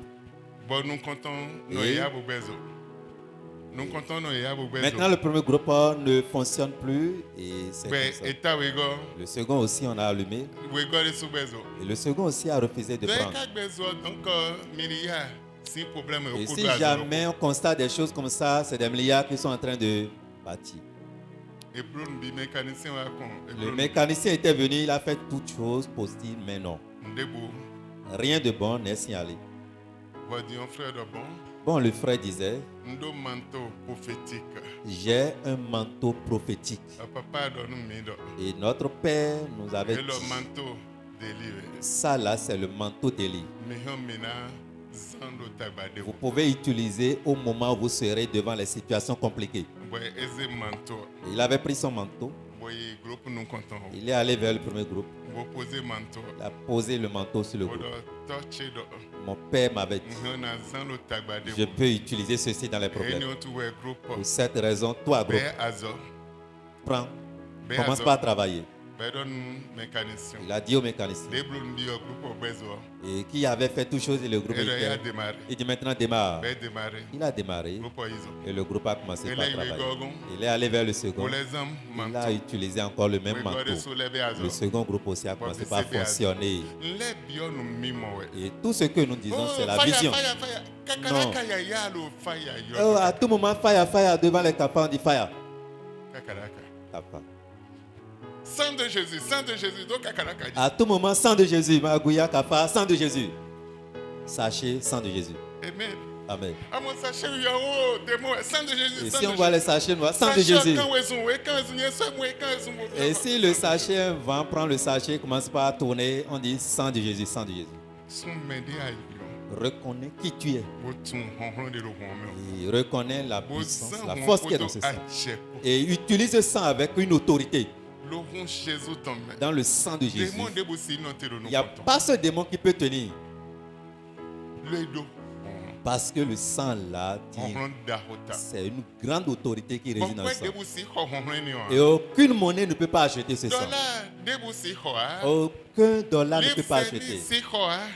Bon nous comptons nos Et- ya bobezo. Nous comptons nos ya bobezo. Maintenant, le premier groupe ne fonctionne plus et c'est Ben comme ça. état wego Le second aussi, on a allumé. wego les sous-bezo. Et le second aussi a refusé de Donc prendre. quand bezo donc milia si problème au Et coup si de jamais on constate des choses comme ça, c'est des milliards qui sont en train de bâtir. et Bruno bi mécanicien wa kon. Le mécanicien était venu, il a fait toutes choses possibles, mais non. Ndebo. Rien de bon n'est signalé. Va dire frère de bon. Bon, le frère disait, Ndo manteau prophétique. j'ai un manteau prophétique. Papa donne mido. Et notre Père nous avait Et le dit, manteau délivré. ça là, c'est le manteau d'Élie. Mais on mena zando tabade. Vous pouvez utiliser au moment où vous serez devant les situations compliquées. Boy eze manteau. Il avait pris son manteau, Boy groupe nous comptons. il est allé vers le premier groupe, Vous posez manteau. il a posé le manteau sur le groupe. Bodo torche do. Mon Père m'avait dit, On a zando tabade. je peux utiliser ceci dans les Et problèmes. nous tout ouais groupe. Pour cette raison, toi, groupe, Be azo. prends, Be commence azo. pas à travailler. Be don mécanicien. Il a dit au mécanicien, Les blondes bio groupe bezo. et qui avait fait toutes choses et le groupe Et le ya était. démarré. Il dit maintenant démarre. Be démarré. Il a démarré Groupe iso. et le groupe a commencé Et par là il travailler. gogon. Il est allé vers le second. Pour les hommes Il manteau. a utilisé encore le même Oui, manteau. God soulève azo. Le second groupe aussi a commencé par fonctionner. Les bio nous mimo ouais. Et tout ce que nous disons, c'est la fire, vision. Fire, fire. Kakaraka ya ya lo fire Oh, yo. à tout moment, fire, fire, devant les capas, on dit fire. Kakaraka. Capa. Sang de Jésus, sang de Jésus. Donc kakaraka. À tout moment, sang de Jésus. Magouya, capa, sang de Jésus. Sachez, sang de Jésus. Amen. Amen. À mon sachet yo démon sang de Jésus. Et sang si on de voit Jésus. les sachets noirs, sang de Jésus. Et si le sachet vent prend le sachet, commence pas à tourner, on dit sang de Jésus, sang de Jésus. Reconnais qui tu es. Et reconnais la puissance, la force qui est dans ce sang. Et utilise ce sang avec une autorité. Dans le sang de Jésus, il n'y a pas ce démon qui peut tenir. Parce que le sang là, c'est une grande autorité qui réside dans le sang. Et aucune monnaie ne peut pas acheter ce sang. Aucun dollar ne peut pas acheter.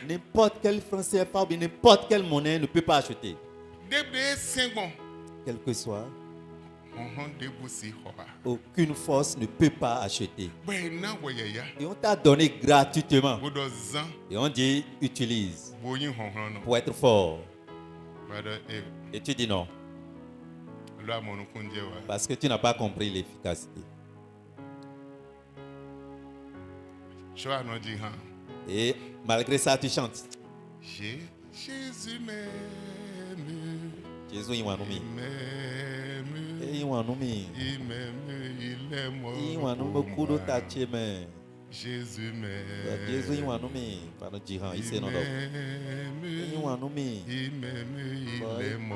N'importe quel franc CFA ou bien n'importe quelle monnaie ne peut pas acheter. Quel que soit, aucune force ne peut pas acheter. Et on t'a donné gratuitement. Et on dit utilise pour être fort. Et tu dis non. Parce que tu n'as pas compris l'efficacité. Et malgré ça, tu chantes. Jésus m'aime. Jésus, il m'a nommé. Il m'aime. Il m'aime. Il aime beaucoup. Jésus m'aime. Jésus, il m'a nommé. Pardon, Jiran, il s'est nommé. Il m'a nommé. Il m'aime. Il aime.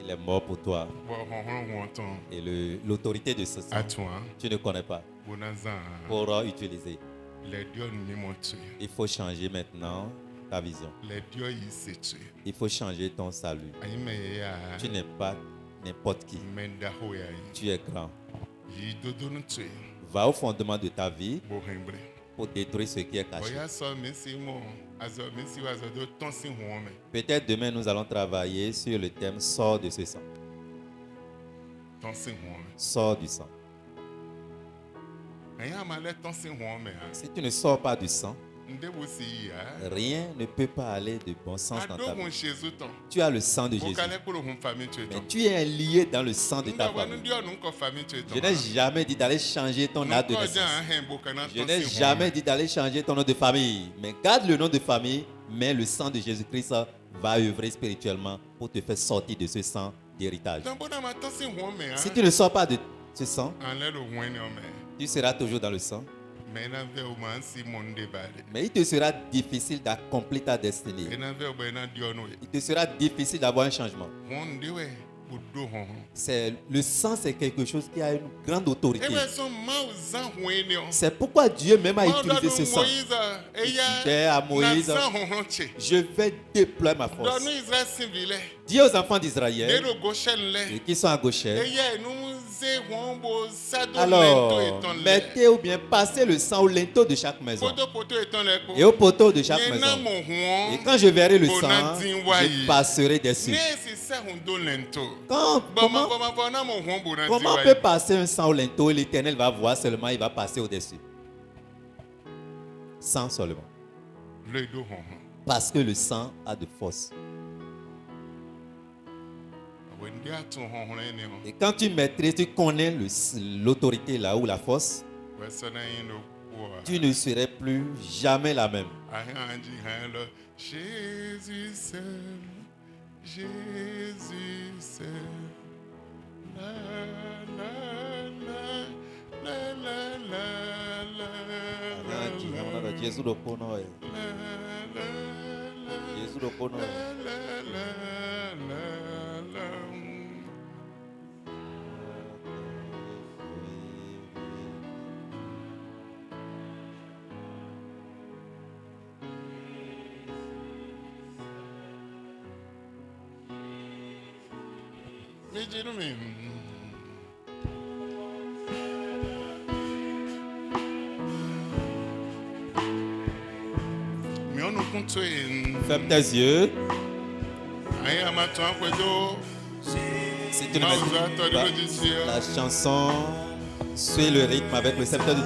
Il est mort pour toi. Et l'autorité de ce sang, tu ne connais pas. Pour utiliser. Il faut changer maintenant ta vision. Il faut changer ton salut. Tu n'es pas n'importe qui. Tu es grand. Va au fondement de ta vie pour détruire ce qui est caché. Peut-être demain nous allons travailler sur le thème sort de ce sang. Sors du sang. Si tu ne sors pas du sang, rien ne peut pas aller de bon sens dans ta vie. Tu as le sang de Jésus. Mais tu es lié dans le sang de ta famille. Je n'ai jamais dit d'aller changer ton âge de naissance. Je n'ai jamais dit d'aller changer ton nom de famille. Mais garde le nom de famille, mais le sang de Jésus-Christ va œuvrer spirituellement pour te faire sortir de ce sang d'héritage. Si tu ne sors pas de ce sang, tu seras toujours dans le sang. Mais na ve o man si monde bale. Mais il te sera difficile d'accomplir ta destinée. E na ve o be na di ono. Il te sera difficile d'avoir un changement. Monde we budo hon. Le sang, c'est quelque chose qui a une grande autorité. E be son ma o zan hwen on. C'est pourquoi Dieu même a utilisé ce sang. Moïse e disait ya à Moïse, na zan hon che. je vais déployer ma force. Dans nous Israël civil. Dis aux enfants d'Israël Dero Goshen le. qui sont à Goshen, E ya nous ze wombo sado alors lento eton le. mettez ou bien passez le sang au linteau de chaque maison Poto eton le ko. et au poteau de chaque Ye na maison. mo huon. Et quand je verrai le Bona sang, dinwayi. je passerai dessus. Ne si sa hundo lento. Comment on peut passer un sang au linteau et l'Éternel va voir seulement, il va passer au-dessus? Sang seulement. Parce que le sang a de force. Et quand tu maîtrises, tu connais l'autorité là ou la force, tu ne serais plus jamais la même. Jésus seul, Jésus seul. La la la la la la la. Jésus le pono. Jésus le pono. Ferme tes yeux. Si tu ne maîtrises pas la chanson, suis le rythme avec le sceptre de Dieu.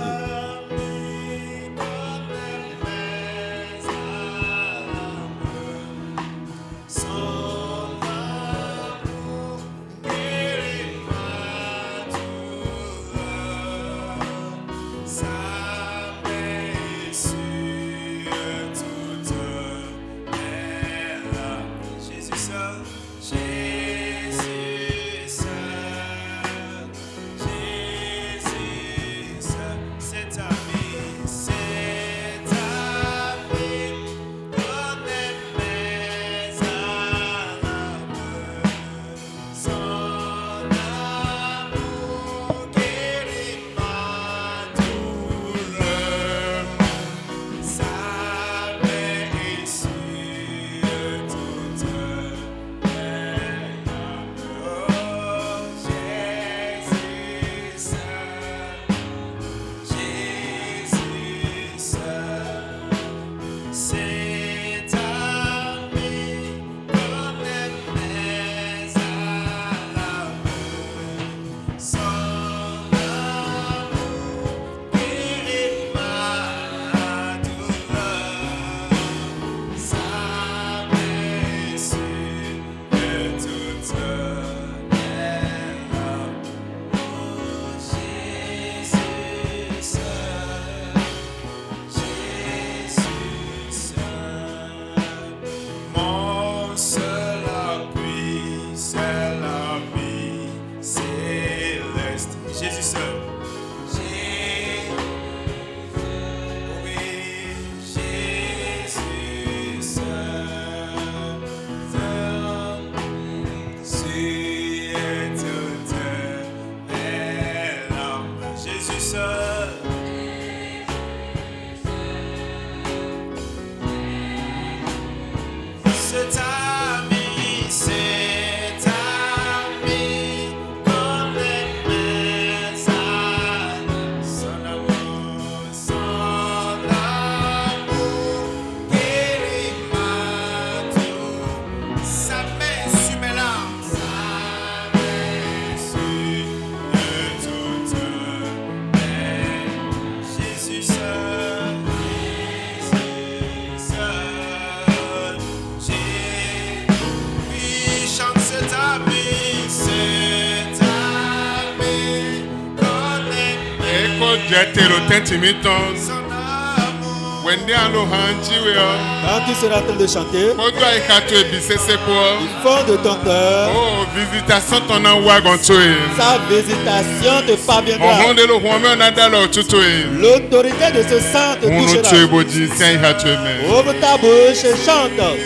Son amour Wende alo hanji weo. Quand tu seras en train de chanter, Kodo aikato ebise sepo. du fond de ton cœur, Oh, visitation ton enwa gontoe. sa visitation te parviendra. Ohonde lo huame onadalo tutoe. L'autorité de ce sang te Unu touchera. tue boji tiens ihatu eme. Ouvre ta bouche et chante.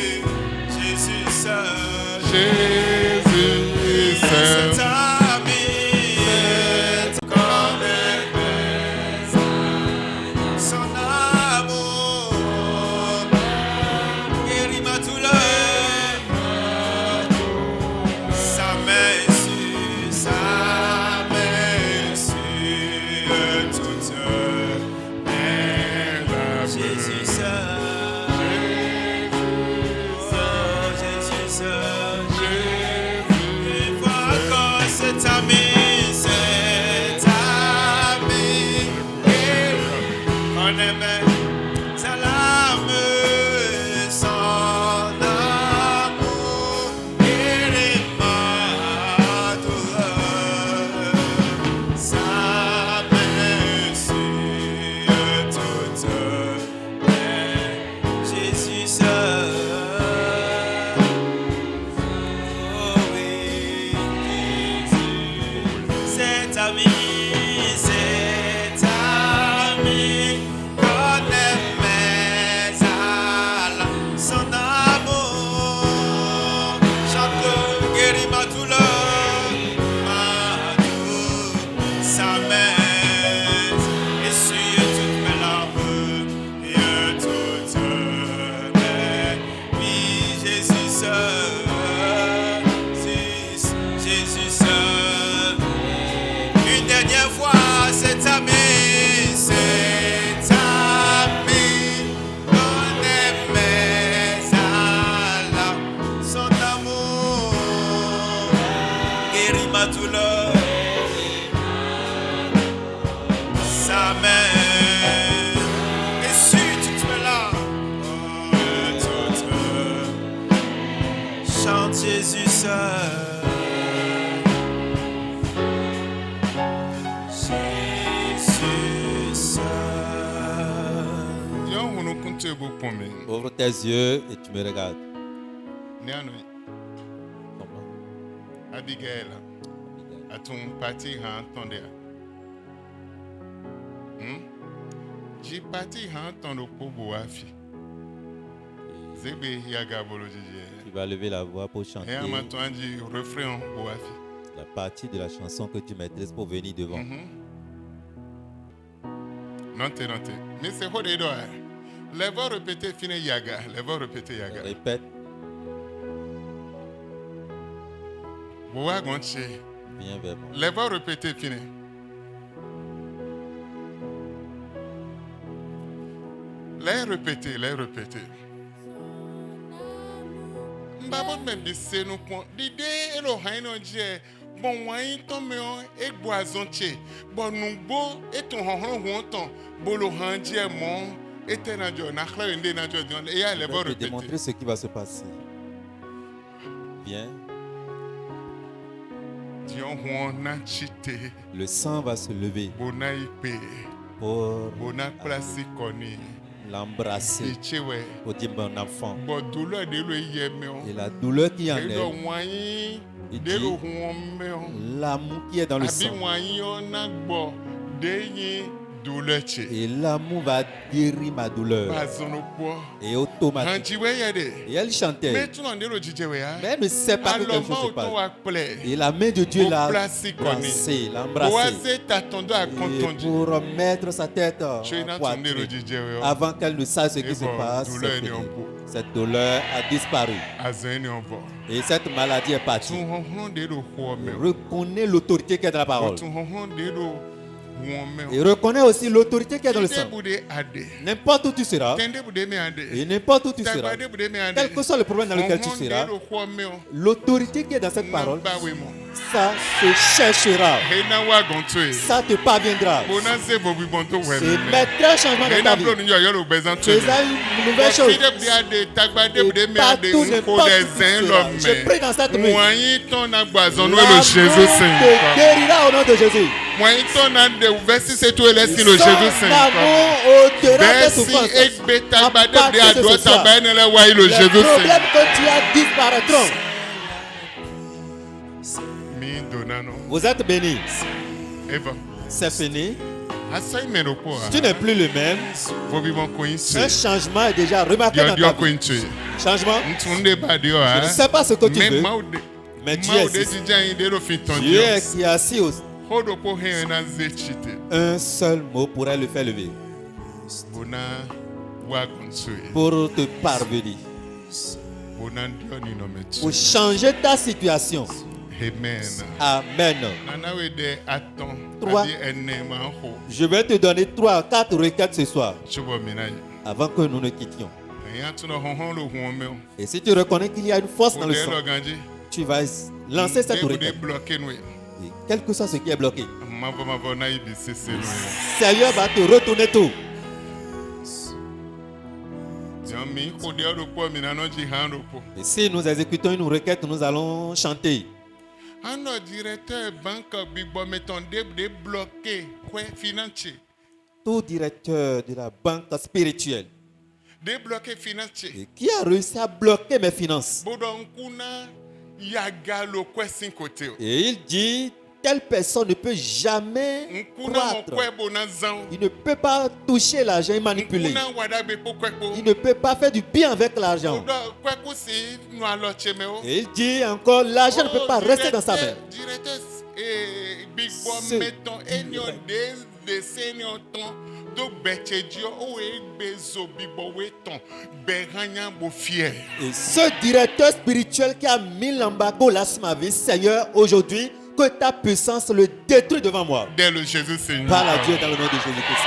Jésus seul. Jésus seul. Jésus seul. Ouvre tes yeux et tu me regardes. Comment? Abigail, à ton parti entendez. J'ai parti entendre pour Boafi. Zebe yaga bolo jije. Tu vas lever la voix pour chanter Et maintenant dit refrain Boafi. la partie de la chanson que tu maîtrises pour venir devant. Non. Mais c'est quoi les doigts? Les voix répétées fini yaga. Les voix répétées yaga. Répète. Boa gonche. Viens vers moi. Les voix répétées fini. Les répéter. Mbabot même de se nous point. L'idée est le haino je. Bon wine tombe et boisonche. Bon numbo et ton honron wonton. Bolo handie mon et tenadio. Nakla ende nadio dion. Et ya les voix Je vais te répéter. démontrer ce qui va se passer. Viens. Dion wona chite. Le sang va se lever Bona ipe. pour Bona klasi koni. l'embrasser, Ichewe. pour dire mon enfant. Bon douleur de le yemeo. Et la douleur qui en Et le est, wine il de le dit womeo. l'amour qui est dans le Abi sang. wine on agbo de douleur che. Et l'amour va guérir ma douleur. Bazono po. Et automatiquement. Hanjiwe yade. Et elle Mais chantait. tu n'en le jijewe ya. Mais elle ne sait pas que quelque Alors chose se auto passe. akple. Et la main de Dieu l'a Embrassé, embrassé, l'a embrassé. Boise t'attendait à Et contondi. pour mettre sa tête en Tu es dans ton poitrine, le jijewe. avant qu'elle ne sache ce qui Et se bon, passe, douleur c'est n'est fini. en peau. Cette douleur a disparu. Azeni on va. Et cette maladie est partie. Tu honhon de le womeo. Reconnais l'autorité qui est dans la parole. Tu honhon de le womeo. Et reconnais aussi l'autorité qui est dans le sang. Tende bude ade. N'importe où tu seras, Tende bude me ade. et n'importe où tu seras, Tagbade bude me ade. quel que soit le problème dans lequel tu Honhon de seras, le womeo. l'autorité qui est dans cette parole, Nambawemo. ça te cherchera. Hena wa gontoe. Ça te parviendra. Bonanze bobi bonto C'est weme. mettre un changement dans ta Hena vie. blo ni yo lo bezan C'est tu. ça une nouvelle chose. Fide bude ade, tagbade bude Et me ade, partout, unko n'importe de où tu zen seras. lo Je prie dans cette me. nuit. Mwanyi ton agbazon no L'amour lo Jésus te Saint. guérira au nom de Jésus. Moi, il t'en a de versi c'est tout et laisse le Jésus Son Saint. amour ôtera tes Versi souffrances. ekbeta À bade partir de de ce adota soir, ben le wa le les Jésus problèmes Saint. que tu as disparaîtront. Mi donano. Vous êtes bénis. Eva. C'est fini. Asai meropo. Tu n'es plus le même. Vos vivants coincés. Un changement est déjà remarqué dans Dio ta vie. coincés. Changement. Ntunde badio Je ne ha. sais pas ce que tu veux, Maude. mais Dieu est ici. Dieu qui est assis au... Hodo he na zechite. Un seul mot pourrait le faire lever Bona wa konsui. pour te parvenir, Bona ndio ni no metu. pour changer ta situation. Amen. Amen. Nana we de aton. Trois. Adi ene ma ho. Je vais te donner 3 ou 4 requêtes ce soir Chobo minai. avant que nous ne quittions. Eyan tuno honhon lo huome o. Et si tu reconnais qu'il y a une force dans le Ode sang, lo ganji. tu vas lancer cette De requête. bloquer nous. Et quel que soit ce qui est bloqué, Mavo na ibi sese no. Seigneur va te retourner tout. Jami ko de ro po mi na no ji han ro po. Et si nous exécutons une requête, nous allons chanter. Ano directeur banque bigbo meton de bloquer quoi financier. Tout directeur de la banque spirituelle Débloquer financier. et qui a réussi à bloquer mes finances. Bodon kuna yaga lo quoi 5 côté. Et il dit, telle personne ne peut jamais Nkuna mo croître. quoi bonazan. Il ne peut pas toucher l'argent et manipuler. Nkuna wada be po quoi po. Il ne peut pas faire du bien avec l'argent. Odo quoi ko si no alo chemeo. Et il dit encore, l'argent ne peut pas rester dans sa main. Directeur big Ce- bomb mettons enyo de senior ton do bechedio o egbezo big bomb weton beranya bo fier. Et ce directeur spirituel qui a mis l'embargo là sur ma vie, Seigneur, aujourd'hui, que ta puissance le détruit devant moi. Dès le Jésus Seigneur. Parle à Dieu dans le nom de Jésus-Christ.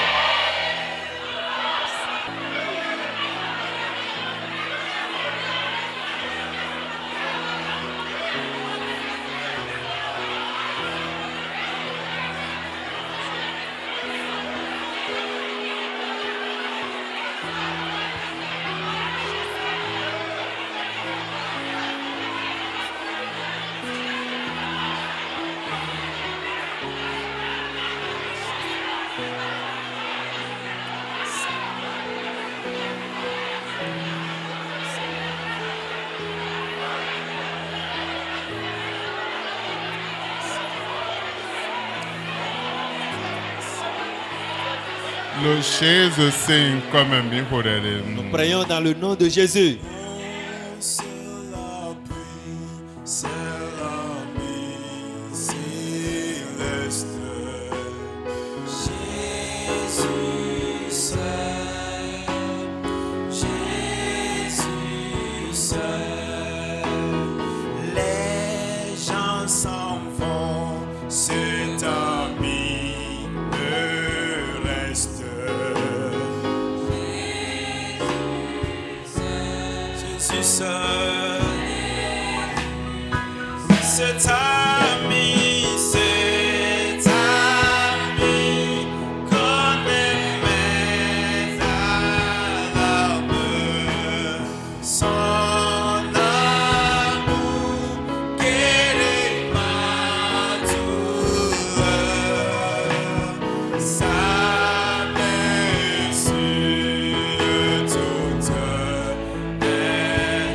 Le Jésus Seigneur comme un bihodere. Nous prions dans le nom de Jésus. C'est la pluie, c'est l'ami céleste. Jésus seul, Jésus seul. Les gens s'en vont, cet ami ne reste. Jésus seul, cet ami, connaît mes alarmes, son amour guérit ma douleur, sa blessure toute est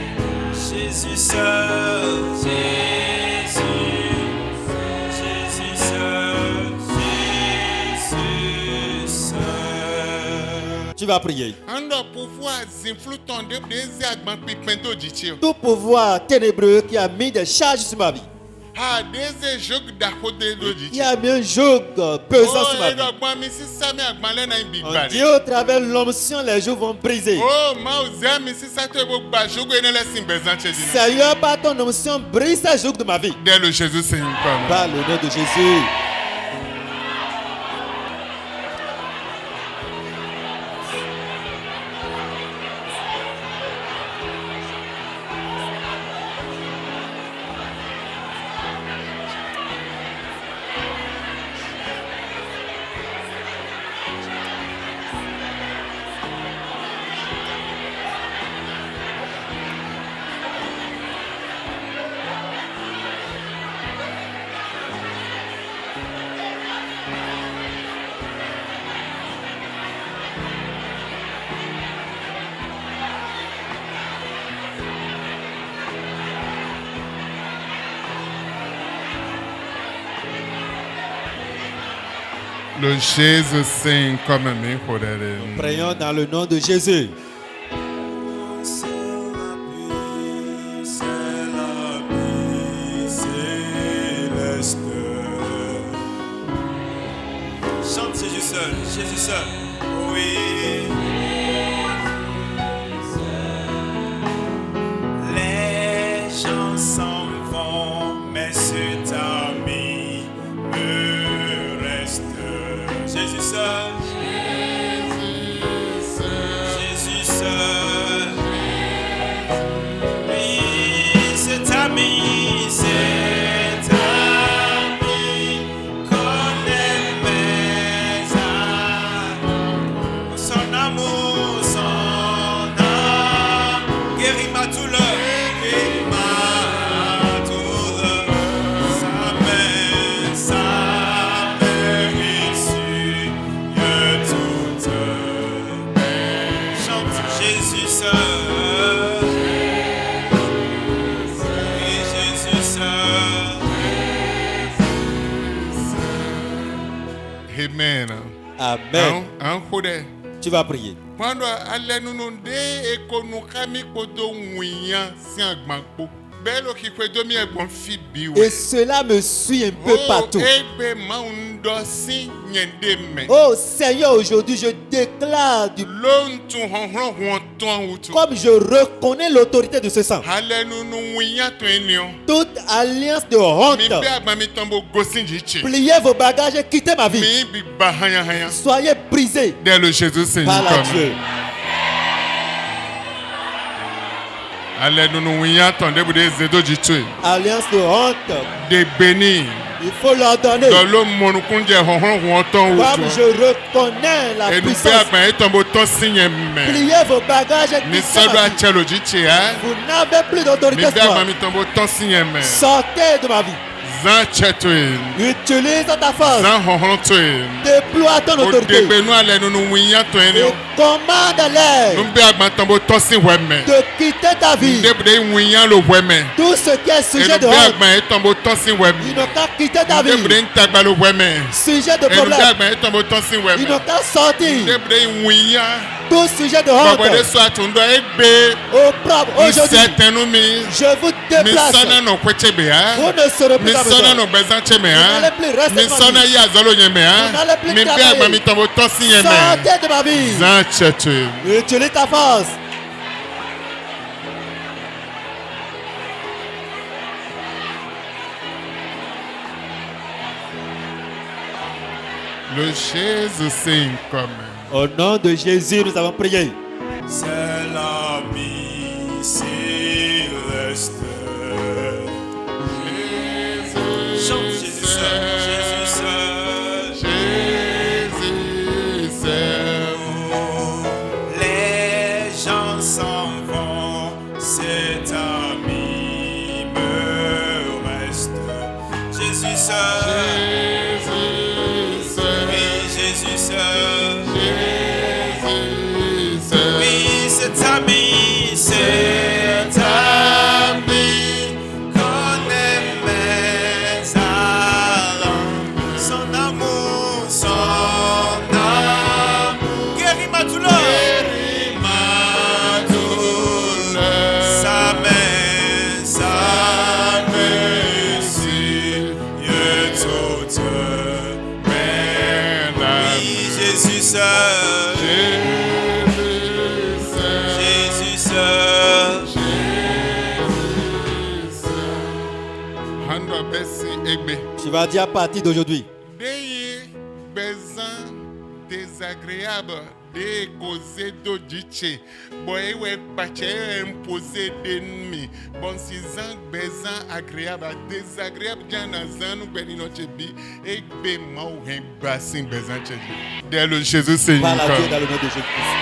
Jésus seul, Jésus seul, Jésus seul. Tu vas prier. Ando pouvoir zinfluton de des agban pipento ditio. Tout pouvoir ténébreux qui a mis des charges sur ma vie, Ha des jog da kode do qui ditio. a mis un joug pesant sur ma vie. agban mi si sa me agban le na ibi On bari. dit au travers de l'onction, les jours vont briser. Oh, ma oze mi si sa te bo gba jogo ene le sin bezan chedina. Seigneur, par ton onction, brise ces jours de ma vie. Dès le Jésus Seigneur comme. Par le nom de Jésus. Le Jésus Saint comme mi kodere. Prions dans le nom de Jésus. C'est la vie céleste. Chante Jésus seul, Jésus seul. Oui. Les gens s'en vont, mais cet ami me reste. Jésus seul. Jésus seul. Oui, cet ami, connaît mes âmes. Son amour, son âme guérit ma douleur. Guérit ma douleur. Sa main issue de toute. Chante Jésus seul. Oui, Jésus seul. Amen. Amen. En kode. Tu vas prier. Quando alenununde ekonukami kodo wiyan si agbagbo. Belo ki kwedo mi egbon fibi we. Et cela me suit un peu partout. Ebe maundo si nyende me. Oh Seigneur, aujourd'hui je déclare Lontu honhon wonton wutu. comme je reconnais l'autorité de ce sang. Alenunu wiyan to enio. Toute alliance de honte, Mi be agbami tombo gosinjichi. pliez vos bagages et quittez ma vie. Mi bi ba hanya hanya. Soyez brisés Dès le Jésus Seigneur par la comme. Dieu. Alenunu wiyan ton de bude zedo jitwe. Alliance de honte, De béni. il faut leur donner. Dans le monukunje honhon wonton Comme wutu. je reconnais la Et nous puissance, père ben tombo ton signe me. pliez vos bagages et Ni quittez ma sadwa vie. chelo jichi ha. Vous n'avez plus Mi d'autorité be sur moi. agbami tombo ton signe me. Sortez de ma vie. Zan chetwe. Utilise ta force. Zan honhon twe. Déploie ton O autorité. debe nu alenunu wiyan to Et enio. commande-les Nous be agbami tombo ton si weme. de quitter ta vie. De bude wiyan lo weme. Tout ce qui est Et sujet nous de be honte, agbami tombo ton si weme. ils n'ont qu'à quitter ta De vie. bude ntagba lo weme. Sujet de Et nous be problème, agbami tombo ton si ils weme. n'ont qu'à sortir. De bude wiyan. Tout sujet de Baba de honte, so atundo egbe. au propre, aujourd'hui, Certains mi. je vous Mi déplace. sana no kwechebe ha. Vous ne serez plus Mi à sana besoin. no bezanche me Vous ha. n'allez plus rester Mi dans ma sana vie. ya zalo nye me ha. Vous n'allez plus Mi be travailler. agba mi tombo tosi nye me. Sortez de ma vie. Zan chetwe. Utilise ta force. Le Jésus Saint comme. Au nom de Jésus, nous avons prié. C'est l'ami céleste. Chante Jésus seul, Jésus seul. Jésus seul. Les gens s'en vont, cet ami me reste. Jésus seul, Jésus seul. oui, Jésus seul. Jésus seul. Oui, cet ami connaît mes âmes. Son amour, son âme guérit ma douleur. Guéris ma douleur. Sa main sur toute. Oui, Jésus seul, Jésus seul. Jésus seul. Hando besi egbe. Tu vas dire à partir d'aujourd'hui, Deye besoin désagréable de causer do diche. Boy we pache imposer d'ennemi. Bon si zan besoin agréable désagréable jana zanu beni no chebi egbe ma ou hen basin besoin chebi. Dès le Jésus Seigneur. parle à Dieu dans le nom de Jésus-Christ.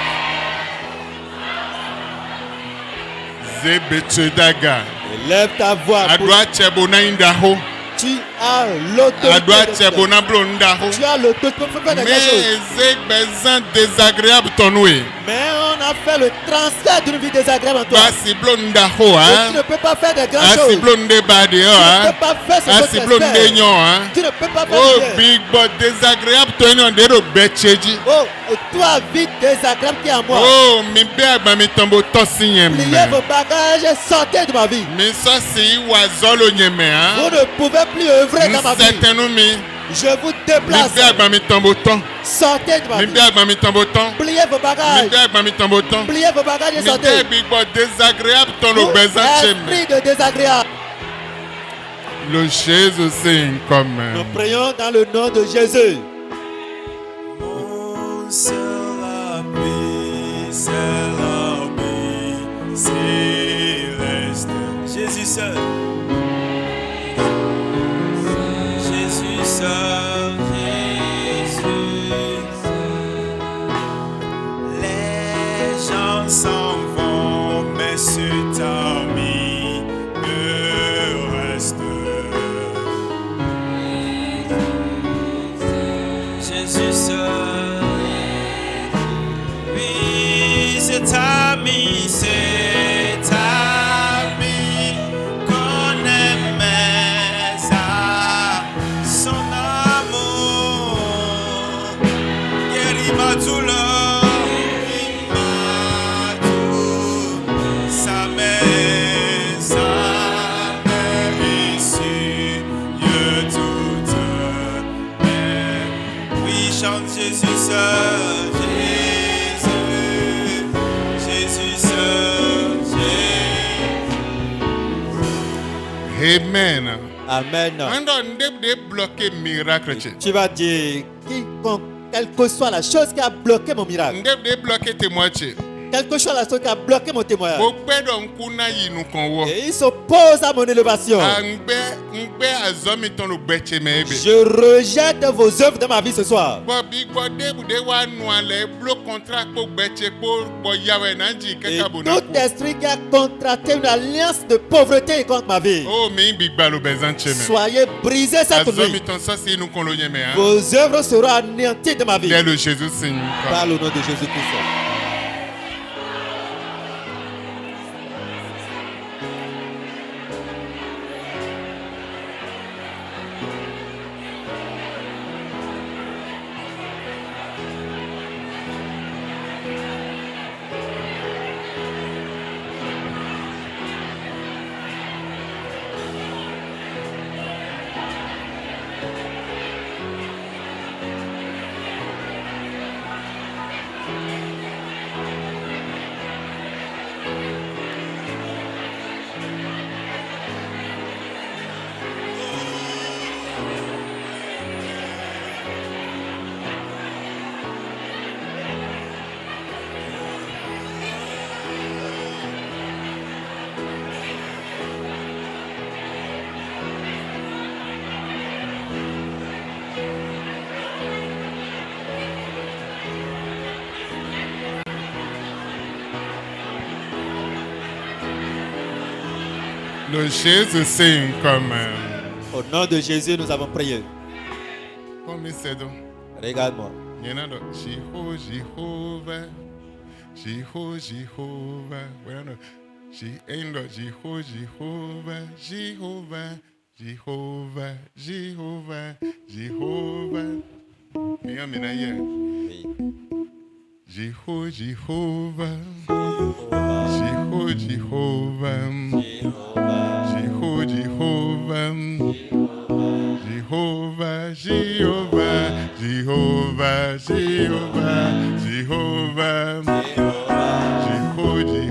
Zebe chedaga. Élève ta voix. Adwa chebo na indaho. Tu a À l'autorité. droite, de c'est Dieu. Bonablo Ndaho. Tu as l'autorité pour faire quelque chose. Mais c'est besoin désagréable ton oui. Mais on a fait le transfert d'une vie désagréable en toi. Basi Blondaho, Et hein. tu ne peux pas faire de grandes Asi choses. Blonde Badeo, Tu ne hein. peux pas faire ce que Asi tu Blonde espères. Nyon, hein. Tu ne peux pas faire Oh, de bien. big but désagréable ton yon dero betcheji. Oh, toi, vie désagréable qui est en moi. Oh, mi be agba mi tombo tosi yeme. Pliez vos bagages, sortez de ma vie. Mi so si wazolo nyeme, Vous hein. ne pouvez plus œuvrer dans ma vie. Certainement mi. Je vous Mi déplace. be agba mi tombo ton. Sortez de ma Mi vie. be agba mi tombo ton. Pliez vos Mi bagages. be agba mi tombo ton. Pliez vos bagages et Mi sortez. be big but désagréable ton Vous, obézan cheme. esprit de désagréable. Le Jésus c'est comme. Nous prions dans le nom de Jésus. Mon seul abri, céleste. Jésus seul. Jésus seul. Jésus seul. Les gens s'en vont, mais cet ami reste. Jésus seul. Oui, c'est ami, qu'on aimait ça, son amour. Guéris ma douleur, il m'a tout, sa mère ici, Dieu tout même. Oui, chante Jésus seul, Jésus seul, Amen. Amen. Ando ndé bloqué miracle. Tu vas dire, quiconque, quelle que soit la chose qui a bloqué mon miracle, Ndé bloqué témoin. quelle que soit la chose qui a bloqué mon témoignage, Gbogbo don kuna yinu kan wo. et il s'oppose à mon élévation. Ngbe azomi ton lo beche mebe. Je rejette vos œuvres dans ma vie ce soir. Bobi gbode bude wa nu ale blo contrat ko beche ko bo yawe nanji Et keka tout bonaku. esprit qui a contracté une alliance de pauvreté contre ma vie, Oh mi bigba lo bezan cheme. soyez brisés cette Azomi nuit. ton ça c'est nous kon lo yeme hein. Vos œuvres seront anéanties de ma vie. Dès le Jésus signe. Par le nom de Jésus-Christ. Le Jésus signe comme. Au nom de Jésus, nous avons prié. Comme c'est donc. Regarde-moi. Yenando Jehovah. Bueno, Jehovah. Mina yeah. Oui. Jehovah. Jéhovah. Jehovah. Jéhovah. Jehovah, Jehovah, Jehovah, Jehovah,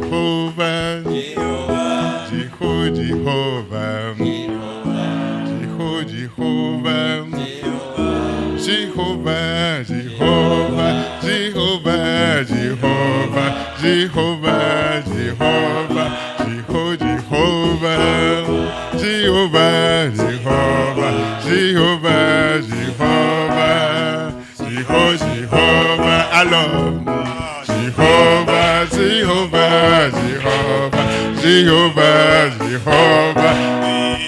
Jehovah, Jehovah, Jehovah, Jehovah, Jehovah, Jehovah, Jehovah, Jehovah, Jehovah, Jehovah, Jehovah, Jehovah, alors Jehovah, Jehovah, Jehovah, Jehovah, Jehovah.